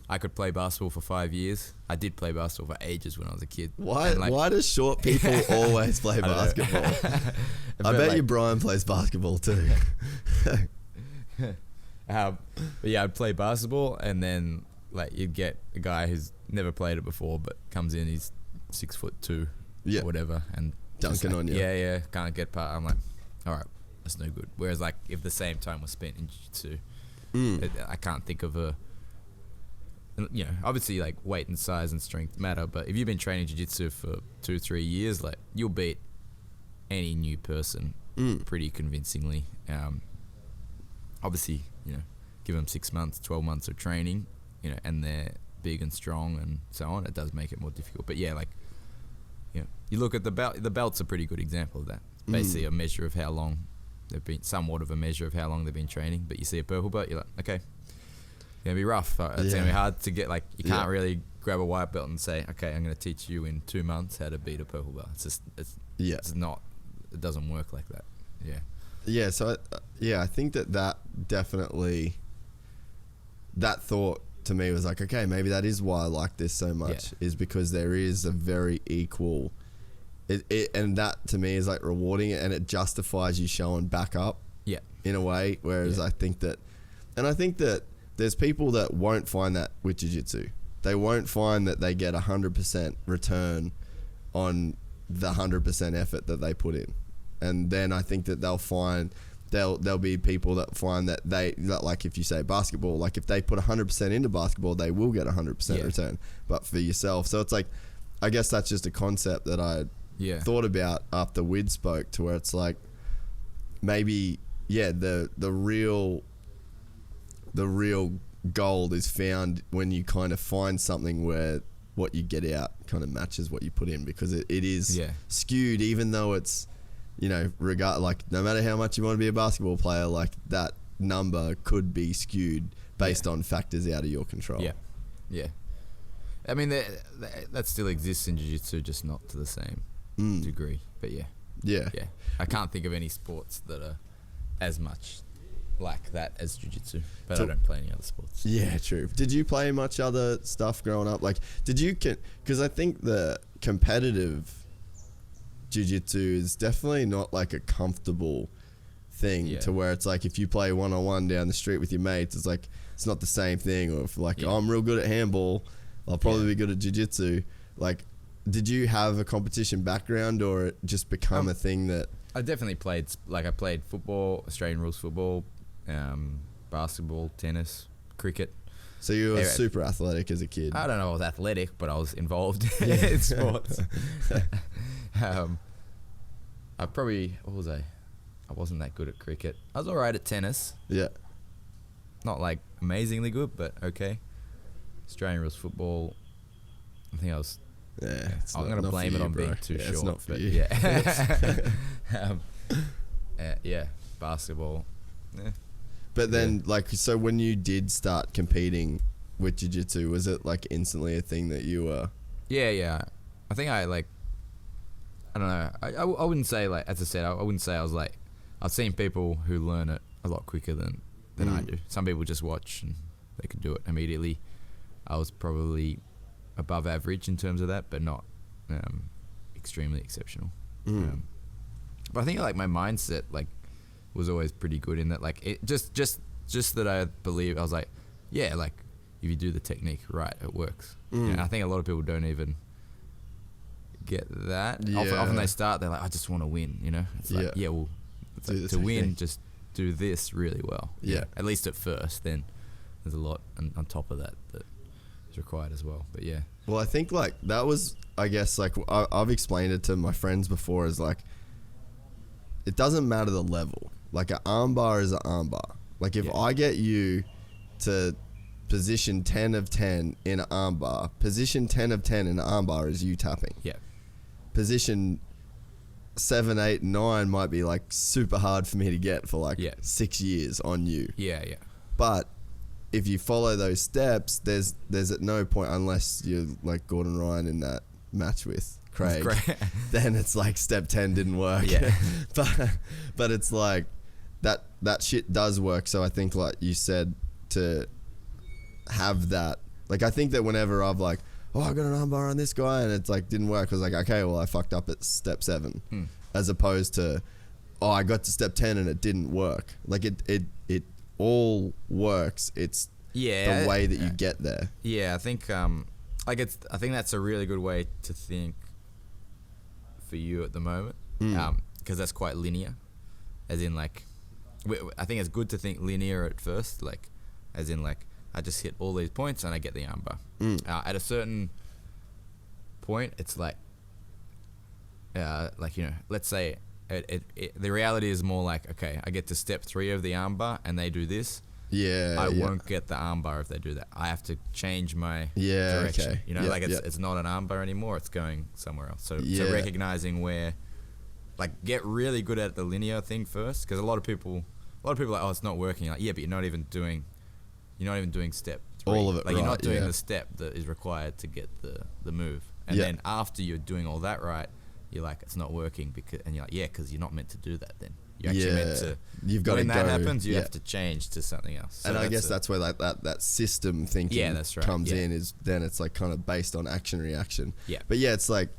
I could play basketball for 5 years. I did play basketball for ages when I was a kid. Why do short people always play basketball? I bet you Brian plays basketball too. But yeah, I'd play basketball, and then like you'd get a guy who's never played it before but comes in, he's 6'2" or whatever, and dunking on you. Can't get past. I'm like, all right, that's no good. Whereas like if the same time was spent in jiu-jitsu, I can't think of a, obviously like weight and size and strength matter, but if you've been training jiu-jitsu for 2-3 years, like you'll beat any new person pretty convincingly. Obviously, give them 6 months, 12 months of training, and they're big and strong and so on. It does make it more difficult. But yeah, like, you look at the belt. The belt's a pretty good example of that. It's basically a measure of how long they've been, somewhat of a measure of how long they've been training. But you see a purple belt, you're like, okay, it's gonna be rough. It's gonna be hard to get. Like, you can't really grab a white belt and say, okay, I'm gonna teach you in 2 months how to beat a purple belt. It's just, it's not. It doesn't work like that. Yeah, so I think that definitely, that thought to me was like, okay, maybe that is why I like this so much, is because there is a very equal and that to me is like rewarding it, and it justifies you showing back up. Yeah. In a way, whereas I think that there's people that won't find that with jiu-jitsu. They won't find that they get 100% return on the 100% effort that they put in. And then I think that there'll be people that find that like if you say basketball, like if they put 100% into basketball, they will get 100% return. But for yourself, so it's like, I guess that's just a concept that I thought about after Wid spoke, to where it's like, maybe, the real gold is found when you kind of find something where what you get out kind of matches what you put in, because it is skewed, even though it's, like no matter how much you want to be a basketball player, like that number could be skewed based on factors out of your control. Yeah. I mean, that still exists in jiu-jitsu, just not to the same degree. But yeah. I can't think of any sports that are as much like that as jiu-jitsu, but I don't play any other sports. Yeah, true. Did you play much other stuff growing up? Like, because I think the competitive jiu-jitsu is definitely not like a comfortable thing to where it's like, if you play one-on-one down the street with your mates, it's like, it's not the same thing. Or if like, I'm real good at handball, I'll probably be good at jiu-jitsu. Like, did you have a competition background, or it just become a thing that... I definitely played, like I played football, Australian rules football, basketball, tennis, cricket. So you were super athletic as a kid. I don't know if I was athletic, but I was involved in sports. I probably, what was I? I wasn't that good at cricket. I was alright at tennis. Yeah. Not like amazingly good, but okay. Australian rules football, I think I was... Yeah, I'm going to blame it on being too short. It's not for you. Yeah. Basketball. But then, like, so when you did start competing with jiu-jitsu, was it like instantly a thing that you were... Yeah. I think I don't know. I wouldn't say, like, as I said, I wouldn't say I was like... I've seen people who learn it a lot quicker than I do. Some people just watch and they can do it immediately. I was probably above average in terms of that, but not extremely exceptional. But I think like my mindset like was always pretty good in that, like it just that I believe, I was like, yeah, like if you do the technique right, it works. And I think a lot of people don't even get that. Often they start, they're like, I just want to win, It's like, well, it's like, to win, just do this really well. At least at first. Then there's a lot on top of that is required as well. But yeah. Well, I think like that was, I guess, like I've explained it to my friends before, as like, it doesn't matter the level. Like an armbar is an armbar. Like if I get you to position 10 of 10 in an armbar, position 10 of 10 in an armbar is you tapping. Yeah. Position 7, 8, 9 might be like super hard for me to get for like 6 years on you. Yeah. But if you follow those steps, there's at no point, unless you're like Gordon Ryan in that match with Craig, then it's like step 10 didn't work. But it's like that shit does work. So I think, like you said, to have that, like I think that whenever I've like, I got an armbar on this guy and it's like didn't work, I was like, okay, well I fucked up at step 7, as opposed to, I got to step 10 and it didn't work. Like it all works. It's the way that you get there. I think I think that's a really good way to think for you at the moment, because that's quite linear, as in like I think it's good to think linear at first, like as in like I just hit all these points and I get the armbar. At a certain point, it's like let's say the reality is more like, okay, I get to step 3 of the armbar and they do this. I won't get the armbar if they do that. I have to change my direction. Okay. It's not an armbar anymore. It's going somewhere else. So recognizing where, like, get really good at the linear thing first, because a lot of people are like, it's not working. Like, but you're not even doing step 3. All of it, like, you're not doing the step that is required to get the move. And then after you're doing all that right, you're like, it's not working, and you're like, because you're not meant to do that then. You're actually meant to. You've got when to that happens, you have to change to something else. So and I guess that's where like that system thinking that's right. comes in. Is then it's like kind of based on action reaction. Yeah. But it's like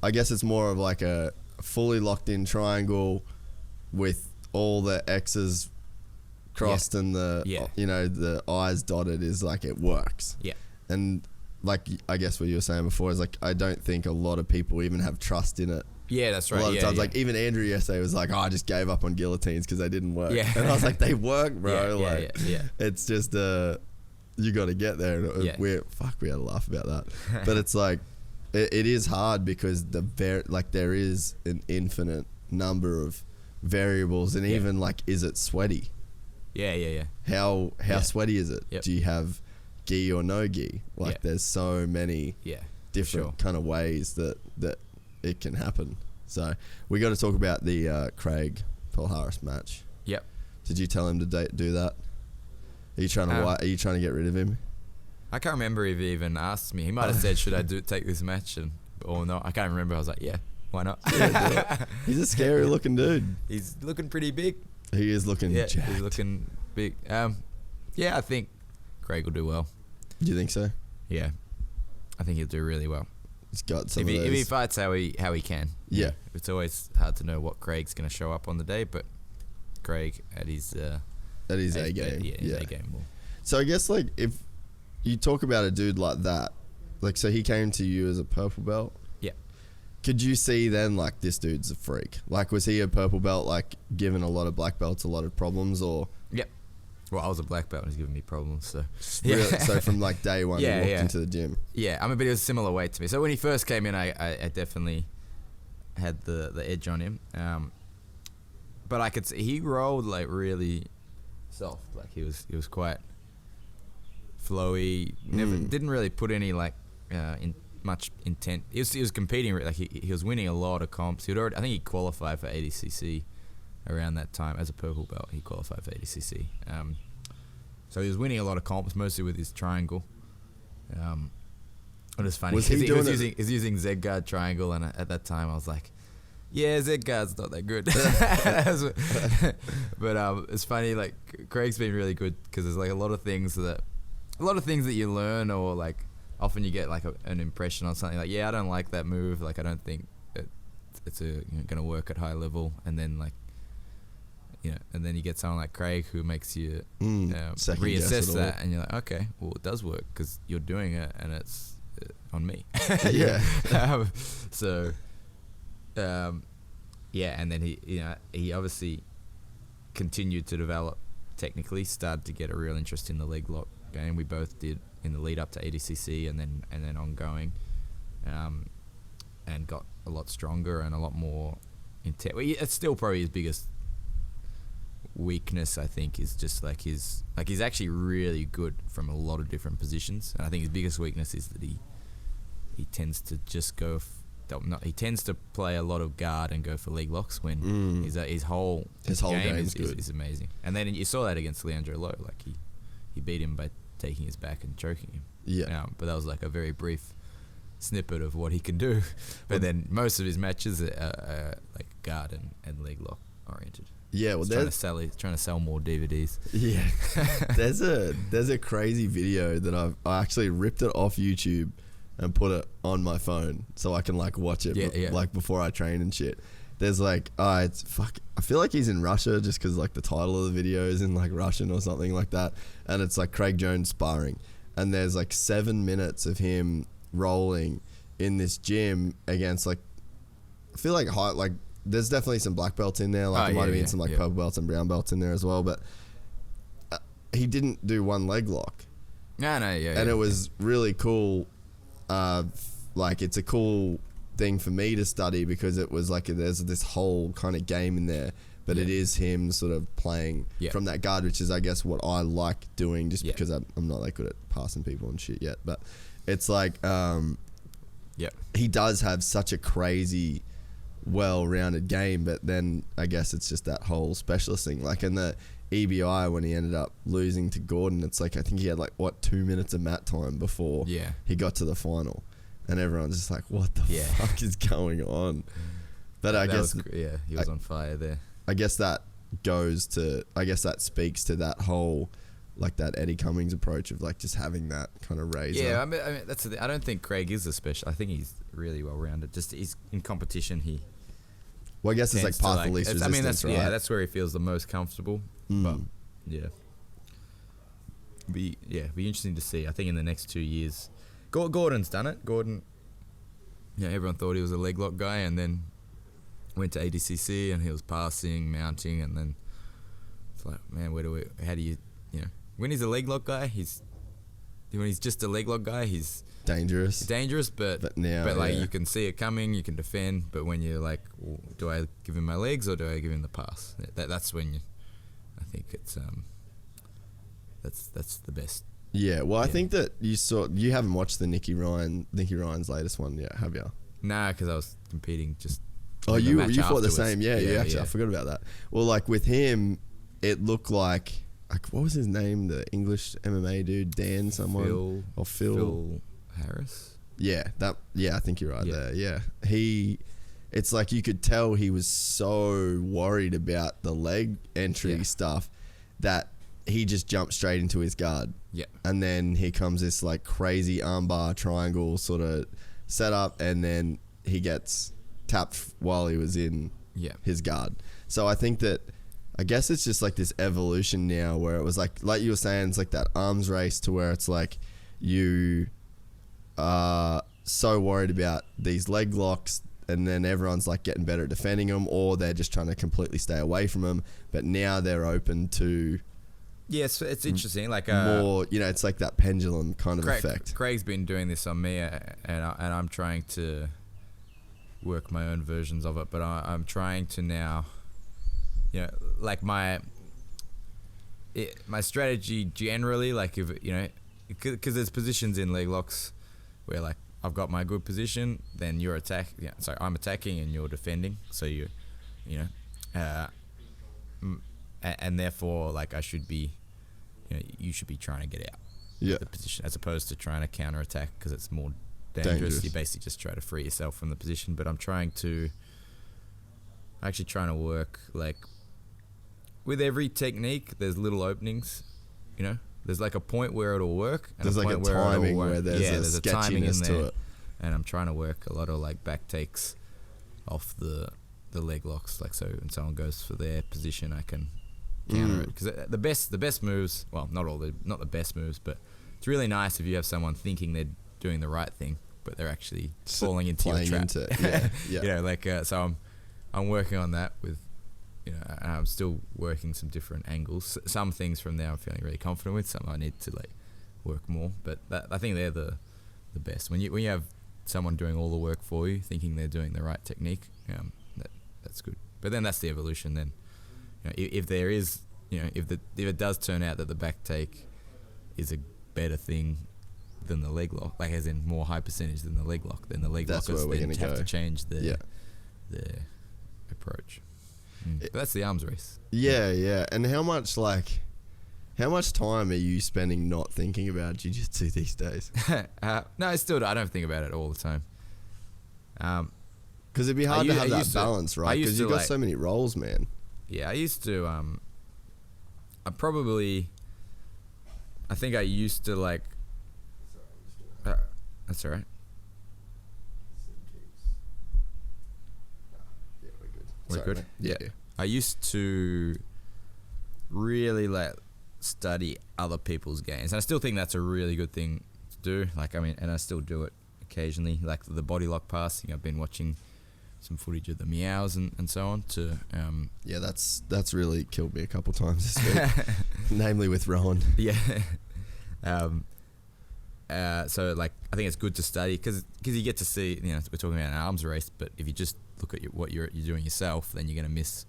I guess it's more of like a fully locked in triangle with all the X's crossed and the the I's dotted is like it works. Yeah. And like I guess what you were saying before is like I don't think a lot of people even have trust in it. Yeah, that's right. A lot of times, like even Andrew yesterday was like, "Oh, I just gave up on guillotines because they didn't work." Yeah. And I was like, "They work, bro. It's just you got to get there." And we had a laugh about that, but it's like it is hard because there is an infinite number of variables, and even like, is it sweaty? Yeah. How sweaty is it? Yep. Do you have gi or no gi? Like, there's so many different kind of ways that it can happen. So we got to talk about the Craig Paul-Harris match. Yep. Did you tell him to do that? Are you trying to get rid of him? I can't remember if he even asked me. He might have said, "Should I take this match?" or not. I can't remember. I was like, "Yeah, why not?" He's a scary looking dude. He's looking pretty big. He is looking jacked. He's looking big. I think Craig will do well. Do you think so? Yeah, I think he'll do really well. He's got some if he fights how he can. Yeah. It's always hard to know what Craig's going to show up on the day, but Craig at his A game. His A game will. So I guess like if you talk about a dude like that, like so he came to you as a purple belt. Yeah. Could you see then like this dude's a freak? Like was he a purple belt like giving a lot of black belts a lot of problems or? Yep. Well, I was a black belt and he's giving me problems, so. Really? So from like day one, you walked into the gym. Yeah, but he was similar weight to me. So when he first came in, I definitely had the edge on him. But I could see he rolled like really soft. Like he was quite flowy. Didn't really put any like much intent. He was competing like he was winning a lot of comps. I think he qualified for ADCC around that time as a purple belt. He qualified for ADCC. So he was winning a lot of comps, mostly with his triangle. It was funny. Was he was using Z guard triangle, and at that time I was like, yeah, Z guard's not that good. But it's funny. Like Craig's been really good because there's like a lot of things that you learn, or like often you get like an impression on something. Like, yeah, I don't like that move. Like I don't think it's going to work at high level, and then like. And then you get someone like Craig who makes you reassess that, and you're like, okay, well, it does work because you're doing it, and it's on me. Yeah. And then he obviously continued to develop technically, started to get a real interest in the leg lock game. We both did in the lead up to ADCC, and then ongoing, and got a lot stronger and a lot more intent. Well, it's still probably his biggest weakness, I think, is just like he's actually really good from a lot of different positions, and I think his biggest weakness is that he tends to just go he tends to play a lot of guard and go for leg locks when his whole game is amazing. And then you saw that against Leandro Lowe, like he beat him by taking his back and choking him. But that was like a very brief snippet of what he can do. But then most of his matches are like guard and leg lock oriented. Yeah, well, he's trying to sell more DVDs. Yeah, there's a crazy video that I actually ripped it off YouTube and put it on my phone so I can like watch it like before I train and shit. There's like I feel like he's in Russia just because like the title of the video is in like Russian or something like that, and it's like Craig Jones sparring, and there's like 7 minutes of him rolling in this gym against like I feel like there's definitely some black belts in there. Like there might have been some like purple belts and brown belts in there as well. But he didn't do one leg lock. And it was really cool. Like it's a cool thing for me to study because it was like there's this whole kind of game in there. But it is him sort of playing from that guard, which is I guess what I like doing just because I'm not that good at passing people and shit yet. But it's like he does have such a crazy well-rounded game, but then I guess it's just that whole specialist thing. Like in the EBI when he ended up losing to Gordon, it's like I think he had like 2 minutes of mat time before he got to the final, and everyone's just like, what the fuck is going on? But I guess he was on fire there. I guess that speaks to that whole like that Eddie Cummings approach of like just having that kind of razor. Yeah, I mean that's I don't think Craig is a special. I think he's really well rounded. Just he's in competition. Well, I guess it's like path of least resistance, I mean, that's right? yeah, that's where he feels the most comfortable. But yeah, be interesting to see. I think in the next 2 years, Gordon's done it. Gordon, everyone thought he was a leg lock guy, and then went to ADCC and he was passing, mounting, and then it's like, man, how do you when he's a leg lock guy, when he's just a leg lock guy, he's dangerous, but you can see it coming, you can defend, but when you're like, well, do I give him my legs or do I give him the pass? That's when I think it's that's the best. Yeah, well, I think that you haven't watched the Nicky Ryan's latest one yet, have you? Nah, because I was competing just. Oh, you fought the same, yeah. I forgot about that. Well, like with him, it looked like what was his name? The English MMA dude, Dan someone Phil Harris. Yeah, I think you're right there. Yeah, it's like you could tell he was so worried about the leg entry stuff that he just jumped straight into his guard. Yeah, and then here comes this like crazy armbar triangle sort of setup, and then he gets tapped while he was in his guard. So I think that. I guess it's just like this evolution now where it was like you were saying, it's like that arms race to where it's like you are so worried about these leg locks and then everyone's like getting better at defending them, or they're just trying to completely stay away from them. But now they're open to... Yeah, it's interesting. Like more, it's like that pendulum kind of effect. Craig's been doing this on me and I'm trying to work my own versions of it, but I'm trying to now... like my strategy generally, like if because there's positions in leg locks where like I've got my good position, then you're so I'm attacking and you're defending, so and therefore like I should be, you should be trying to get out of the position as opposed to trying to counter attack because it's more dangerous. You basically just try to free yourself from the position. But I'm trying to work like. With every technique, there's little openings, There's like a point where it'll work. And there's like a timing where there's a sketchiness to it. And I'm trying to work a lot of like back takes off the leg locks. Like so when someone goes for their position, I can counter it. Because the best moves, well, not the best moves, but it's really nice if you have someone thinking they're doing the right thing, but they're actually falling into your trap. So I'm working on that with... I'm still working some different angles. Some things from there I'm feeling really confident with. Some I need to like work more. But I think they're the best. When you have someone doing all the work for you, thinking they're doing the right technique, that's good. But then that's the evolution. Then if there is, if it does turn out that the back take is a better thing than the leg lock, like as in more high percentage than the leg lock, then the leg lockers then have to change their approach. But that's the arms race. Yeah. And how much time are you spending not thinking about jiu-jitsu these days? No, I don't think about it all the time. Because it'd be hard to have that balance, right? Because you've got so many roles, man. Yeah, I used to. I think I used to like. That's all right. We're good. Yeah. I used to really study other people's games, and I still think that's a really good thing to do. And I still do it occasionally, like the body lock passing. I've been watching some footage of the meows and so on. That's really killed me a couple times this week, namely with Rowan. Yeah. So I think it's good to study because you get to see, we're talking about an arms race, but if you just look at what you're doing yourself, then you're going to miss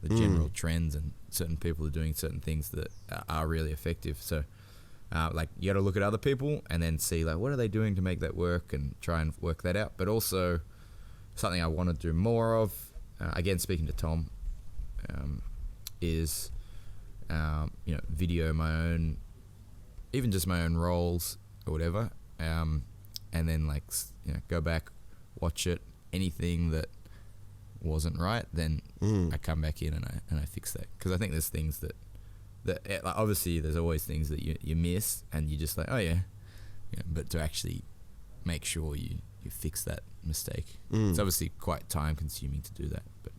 the general trends, and certain people are doing certain things that are really effective. So you got to look at other people and then see what are they doing to make that work and try and work that out. But also something I want to do more of, again speaking to Tom, is video my own, even just my own roles or whatever, and then go back, watch it, anything that wasn't right, then I come back in and I fix that, because I think there's things that obviously there's always things that you miss and you just but to actually make sure you fix that mistake. It's obviously quite time consuming to do that, but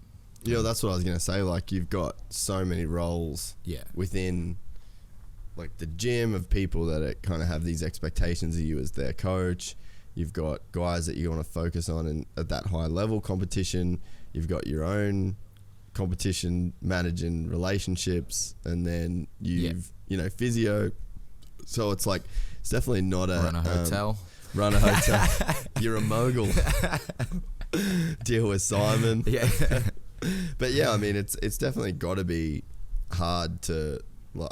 yeah, that's what I was gonna say. Like, you've got so many roles within like the gym of people that kind of have these expectations of you as their coach. You've got guys that you want to focus on at that high level competition. You've got your own competition, managing relationships, and then you've physio. So it's like, it's definitely not run a hotel. Run a hotel. You're a mogul. Deal with Simon. Yeah. But yeah, I mean, it's definitely got to be hard to,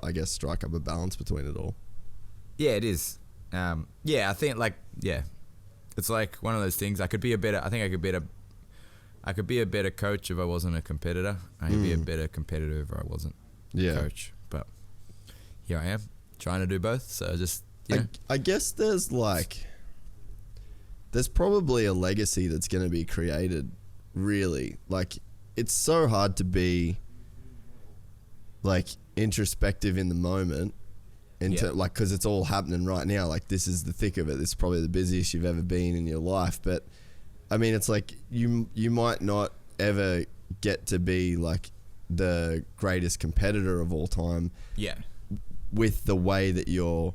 I guess, strike up a balance between it all. Yeah, it is. I think it's like one of those things. I could be a better coach if I wasn't a competitor. I could be a better competitor if I wasn't a coach. But here I am, trying to do both. So just I guess there's probably a legacy that's going to be created. Really, like, it's so hard to be like introspective in the moment. Because it's all happening right now. Like, this is the thick of it. This is probably the busiest you've ever been in your life. But I mean, it's like you might not ever get to be like the greatest competitor of all time. Yeah. With the way that you're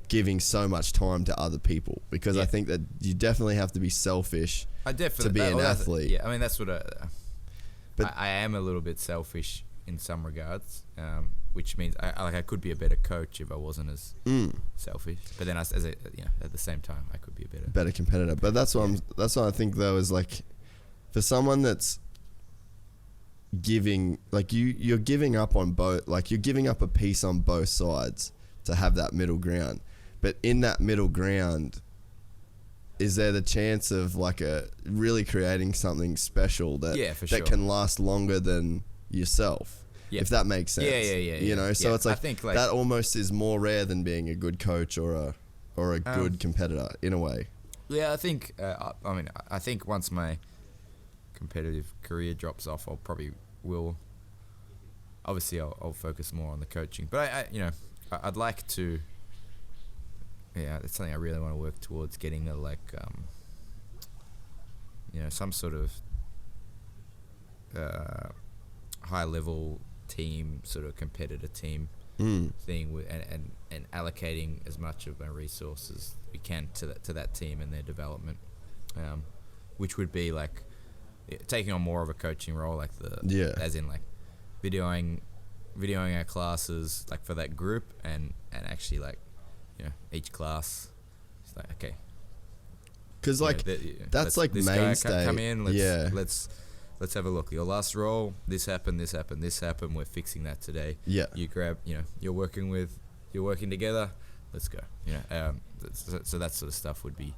giving so much time to other people, because I think that you definitely have to be selfish to be an athlete. Yeah, I mean, that's what I am a little bit selfish in some regards. Which means I could be a better coach if I wasn't as selfish. But then at the same time, I could be a better competitor. But that's what I think, though, is like, for someone that's giving, like, you're giving up on both, like, you're giving up a piece on both sides to have that middle ground. But in that middle ground, is there the chance of like really creating something special that can last longer than yourself? Yeah. If that makes sense. Yeah. So it's like, I think that almost is more rare than being a good coach or a good competitor in a way. Yeah, I think. I think once my competitive career drops off, Obviously, I'll focus more on the coaching. But I'd like to. Yeah, it's something I really want to work towards, getting some sort of high level team, sort of competitor team thing, and allocating as much of my resources we can to that team and their development, which would be like taking on more of a coaching role, like as in like videoing our classes, like for that group, and actually like each class, it's like, okay, because like that's like this mainstay. Guy come in, let's have a look. Your last roll, this happened. We're fixing that today. Yeah. You grab, you're working together. Let's go. So that sort of stuff would be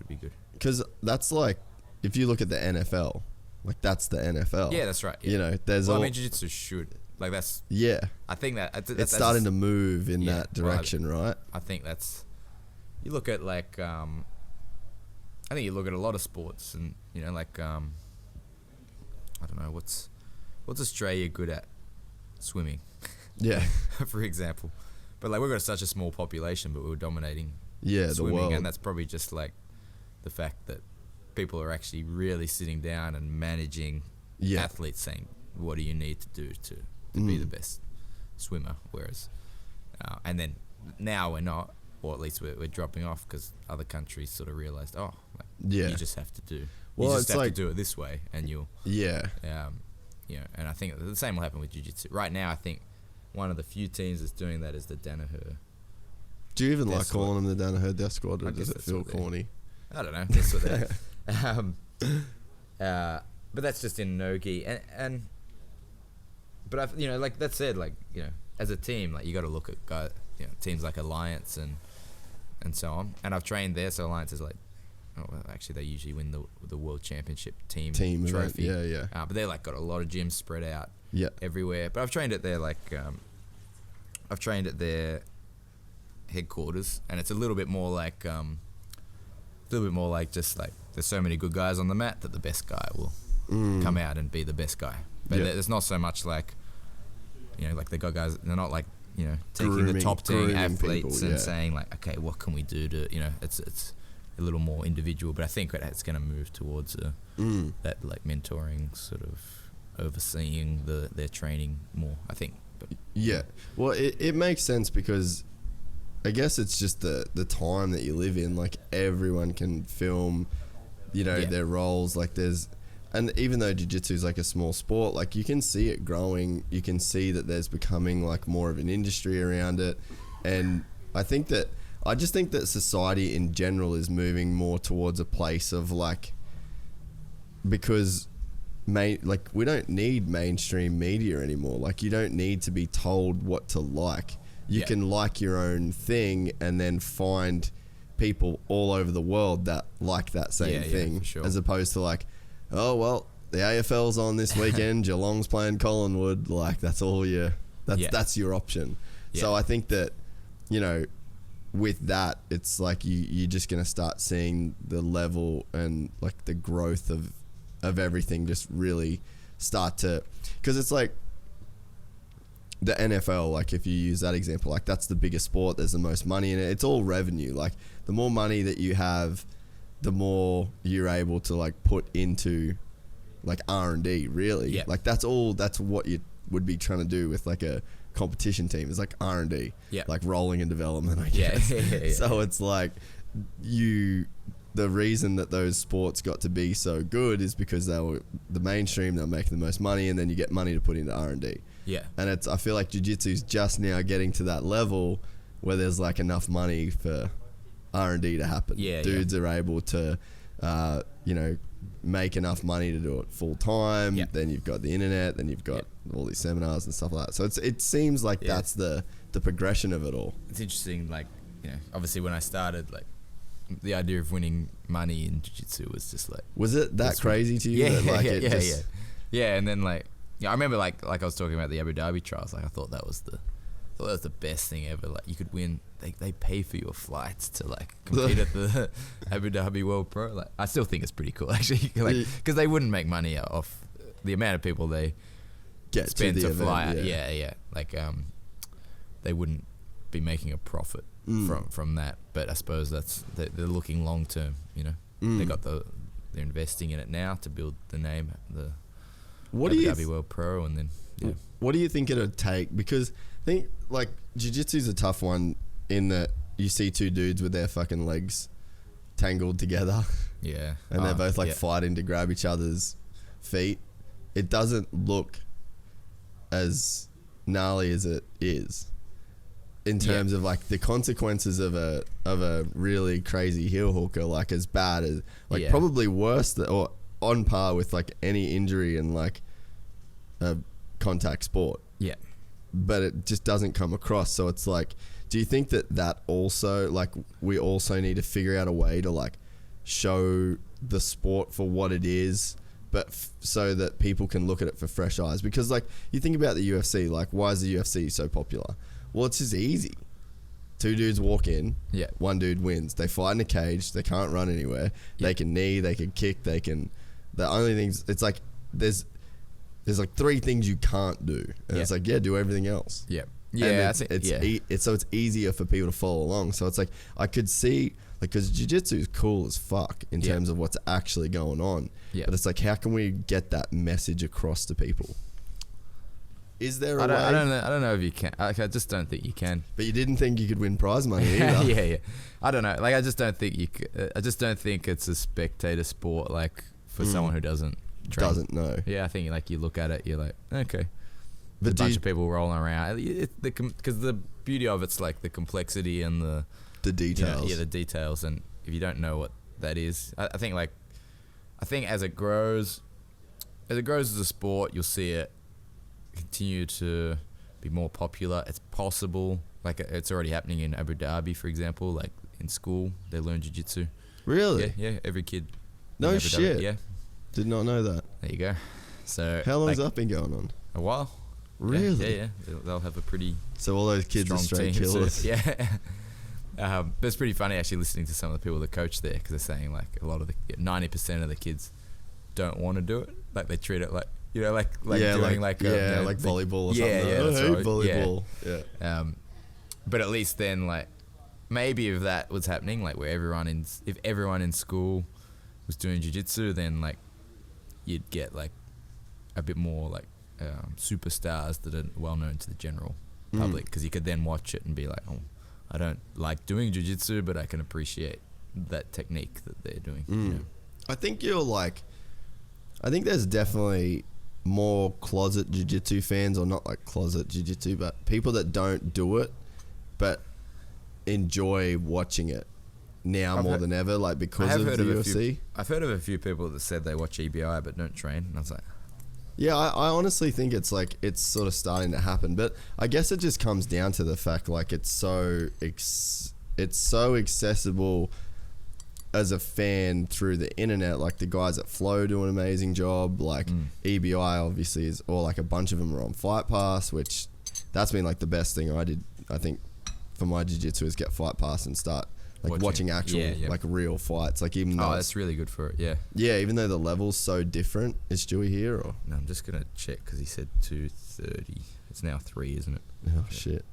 good. Because that's like, if you look at the NFL, like, that's the NFL. Yeah, that's right. Yeah. There's I mean, jiu-jitsu should, like, that's. Yeah. I think that it's starting to move in that direction, right? I think that's. You look at like, I think you look at a lot of sports, and like, I don't know, what's Australia good at? Swimming. Yeah. For example. But like, we've got such a small population, but we're dominating swimming, the world. And that's probably just like the fact that people are actually really sitting down and managing athletes, saying, what do you need to do to be the best swimmer? Whereas, and then now we're not, or at least we're dropping off, because other countries sort of realized, you just have to do. You just have to do it this way, and you'll. Yeah. And I think the same will happen with jiu-jitsu. Right now, I think one of the few teams that's doing that is the Danaher. Do you even like calling them the Danaher Death Squad, or does it feel corny? I don't know. That's what they're. But that's just in no-gi, but I've, like that said, like, as a team, like, you got to look at teams like Alliance and so on. And I've trained there, so Alliance is like. Oh, well, actually, they usually win the World Championship team trophy. Event. Yeah. But they're like got a lot of gyms spread out everywhere. But I've trained at their headquarters, and it's a little bit more like just like, there's so many good guys on the mat that the best guy will come out and be the best guy. But there's not so much like, like the guys. They're not like taking the top 10 athletes people, and saying like, okay, what can we do to it's a little more individual. But I think it's going to move towards that like mentoring sort of overseeing their training more, I think. But, yeah. Well, it makes sense because I guess it's just the time that you live in. Like everyone can film, their roles. Like and even though jiu-jitsu is like a small sport, like you can see it growing. You can see that there's becoming like more of an industry around it. And I just think that society in general is moving more towards a place of like, because we don't need mainstream media anymore. Like you don't need to be told what to like. You can like your own thing and then find people all over the world that like that same thing, for sure. As opposed to like, oh well, the AFL's on this weekend, Geelong's playing Collingwood, like that's that's your option. So I think that, with that, it's like you're just gonna start seeing the level and like the growth of everything just really start to, because it's like the NFL, like if you use that example, like that's the biggest sport, there's the most money in it, it's all revenue. Like the more money that you have, the more you're able to like put into like R&D, really. Like that's what you would be trying to do with like a competition team, is like R&D, like rolling and development, I guess. So it's like the reason that those sports got to be so good is because they were the mainstream, they were making the most money, and then you get money to put into R&D. And I feel like jiu-jitsu's just now getting to that level where there's like enough money for R&D to happen. Dudes are able to, make enough money to do it full time. Then you've got the internet, then you've got all these seminars and stuff like that. So it seems like that's the progression of it all. It's interesting, like, obviously when I started, like, the idea of winning money in jiu-jitsu was just like... Was it that crazy to you? And then like... I remember like I was talking about the Abu Dhabi trials, like I thought that was the best thing ever. Like you could win, they pay for your flights to like compete at the Abu Dhabi World Pro. Like I still think it's pretty cool actually, like because they wouldn't make money off the amount of people they spend to fly. Like they wouldn't be making a profit from that. But I suppose they're looking long term. They got they're investing in it now to build the name, the Abu Dhabi World Pro, and then what do you think it'd take? Because I think like jiu-jitsu's a tough one in that you see two dudes with their fucking legs tangled together, and they're both like fighting to grab each other's feet. It doesn't look as gnarly as it is in terms of like the consequences of a really crazy heel hook are like as bad as like probably worse or on par with like any injury in like a contact sport. But it just doesn't come across. So it's like, do you think that also like we also need to figure out a way to like show the sport for what it is, but so that people can look at it for fresh eyes? Because like you think about the UFC, like why is the UFC so popular? Well, it's just easy. Two dudes walk in, one dude wins. They fight in a cage, they can't run anywhere. They can knee, they can kick, they can... The only things, it's like there's like three things you can't do, and it's like do everything else. So it's easier for people to follow along. So it's like I could see, like, because jiu-jitsu is cool as fuck in terms of what's actually going on. But it's like, how can we get that message across to people? Is there a way? I don't know if you can. I just don't think you can. But you didn't think you could win prize money either. I don't know. Like I just don't think you could. I just don't think it's a spectator sport. Like. For someone who doesn't know. I think like you look at it, you're like, okay, but a bunch of people rolling around. Because the beauty of it's like the complexity and the details. The details. And if you don't know what that is, I think as it grows as a sport, you'll see it continue to be more popular. It's possible, like it's already happening in Abu Dhabi, for example. Like in school, they learn jiu-jitsu. Really? Yeah. Every kid. No shit. Yeah. Did not know that. There you go. So how long has that been going on? A while. Really? Yeah. They'll have a pretty So all those kids are straight killers. But it's pretty funny actually listening to some of the people that coach there, because they're saying like a lot of 90% of the kids don't want to do it. Like they treat it like like doing like volleyball or something. I hate volleyball. But at least then like maybe if that was happening, like where if everyone in school was doing jiu-jitsu, then like you'd get like a bit more like superstars that are well known to the general public, because you could then watch it and be like, oh, I don't like doing jiu-jitsu, but I can appreciate that technique that they're doing. You know? I think there's definitely more closet jiu-jitsu fans, or not like closet jiu-jitsu, but people that don't do it but enjoy watching it now more than ever, like because of the UFC. I've heard of a few people that said they watch EBI but don't train, and I was like, yeah, I honestly think it's sort of starting to happen, but I guess it just comes down to the fact like it's so accessible as a fan through the internet. Like the guys at Flow do an amazing job. Like EBI obviously is, or like a bunch of them are on Fight Pass, which that's been like the best thing I did, I think, for my jiu-jitsu, is get Fight Pass and start like watching actual like real fights. Like even though that's really good for it. Yeah, even though the level's so different. Is Stewie here or? No, I'm just gonna check because he said 2:30. It's now 3, isn't it? Oh shit.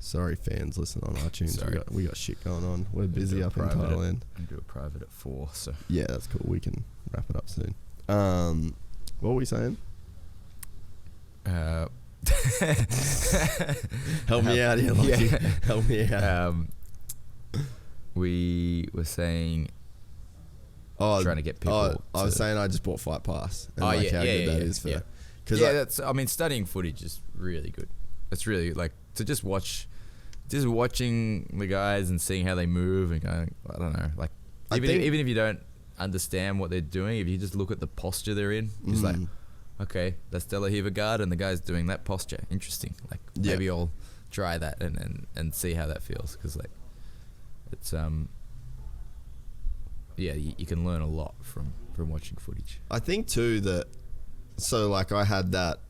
Sorry, fans, listen on iTunes. Sorry. We got shit going on. We're busy up in Thailand. I'm do a private at 4. So yeah, that's cool. We can wrap it up soon. What were we saying? Help me out here, Lachy. Help me out. We were saying trying to get people. I was saying I just bought Fight Pass. And how good that is for. That's. I mean, studying footage is really good. It's really like to just watching the guys and seeing how they move and going. I don't know. Like even if you don't understand what they're doing, if you just look at the posture they're in, you're just like, okay, that's De La Riva guard and the guy's doing that posture. Interesting. Like maybe I'll try that and see how that feels, because like it's you can learn a lot from watching footage. I think too that, so like I had that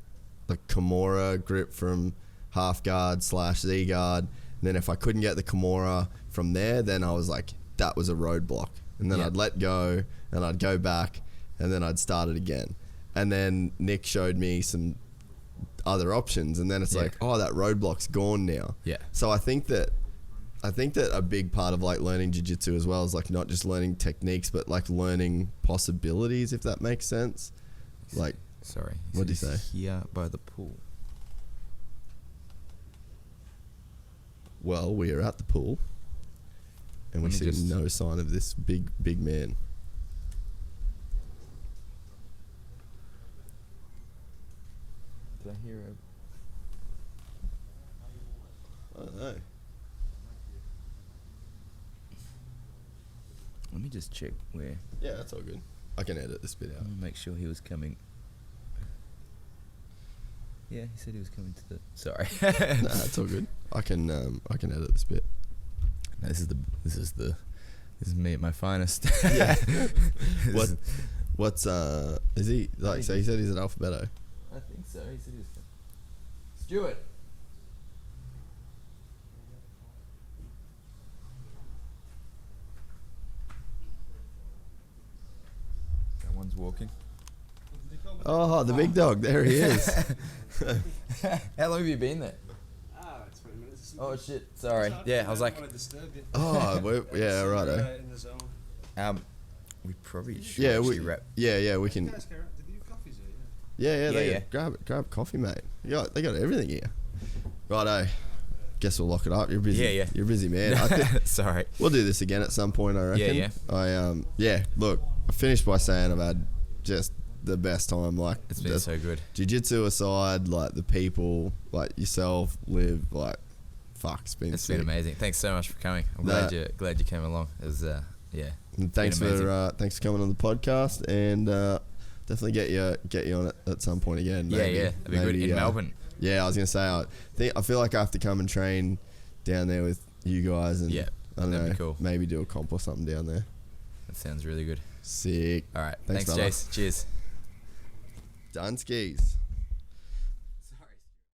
like Kimura grip from half guard / Z guard, and then if I couldn't get the Kimura from there, then I was like, that was a roadblock, and then I'd let go and I'd go back and then I'd start it again. And then Nick showed me some other options, and then it's like, oh, that roadblock's gone now. Yeah. So I think that a big part of like learning jiu-jitsu as well is like not just learning techniques, but like learning possibilities, if that makes sense. Like, sorry, what did you say? Here by the pool. Well, we are at the pool, and we see no sign of this big man. Did I hear I don't know. Let me just check where. Yeah, that's all good. I can edit this bit out. Make sure he was coming. Yeah, he said he was coming to the. Sorry. Nah, that's all good. I can edit this bit. No, this is me at my finest. Yeah. What's is he like? So he said he's an alphabeto. I think so. He said he was coming. Stuart. Someone's walking. Oh, the big dog. There he is. How long have you been there? 20 minutes. Oh shit! Sorry. Yeah, I was like. Oh, yeah, righto. We probably should wrap. Yeah, we can. Did you have coffees Yeah. Grab coffee, mate. They got everything here. Righto. Guess we'll lock it up. You're busy. Yeah. You're a busy man. Sorry. We'll do this again at some point, I reckon. Yeah. Look, I finished by saying I've had just the best time. Like, it's been so good. Jiu-jitsu aside, like the people, like yourself, Liv, like, fuck, it's been amazing. Thanks so much for coming. I'm glad you came along. It was And thanks for coming on the podcast, and definitely get you on it at some point again. Maybe. That'd be good in Melbourne. Yeah, I was gonna say I feel like I have to come and train down there with you guys, and I don't know, be cool. Maybe do a comp or something down there. That sounds really good. Sick. All right, thanks Jase. Cheers. Done skis.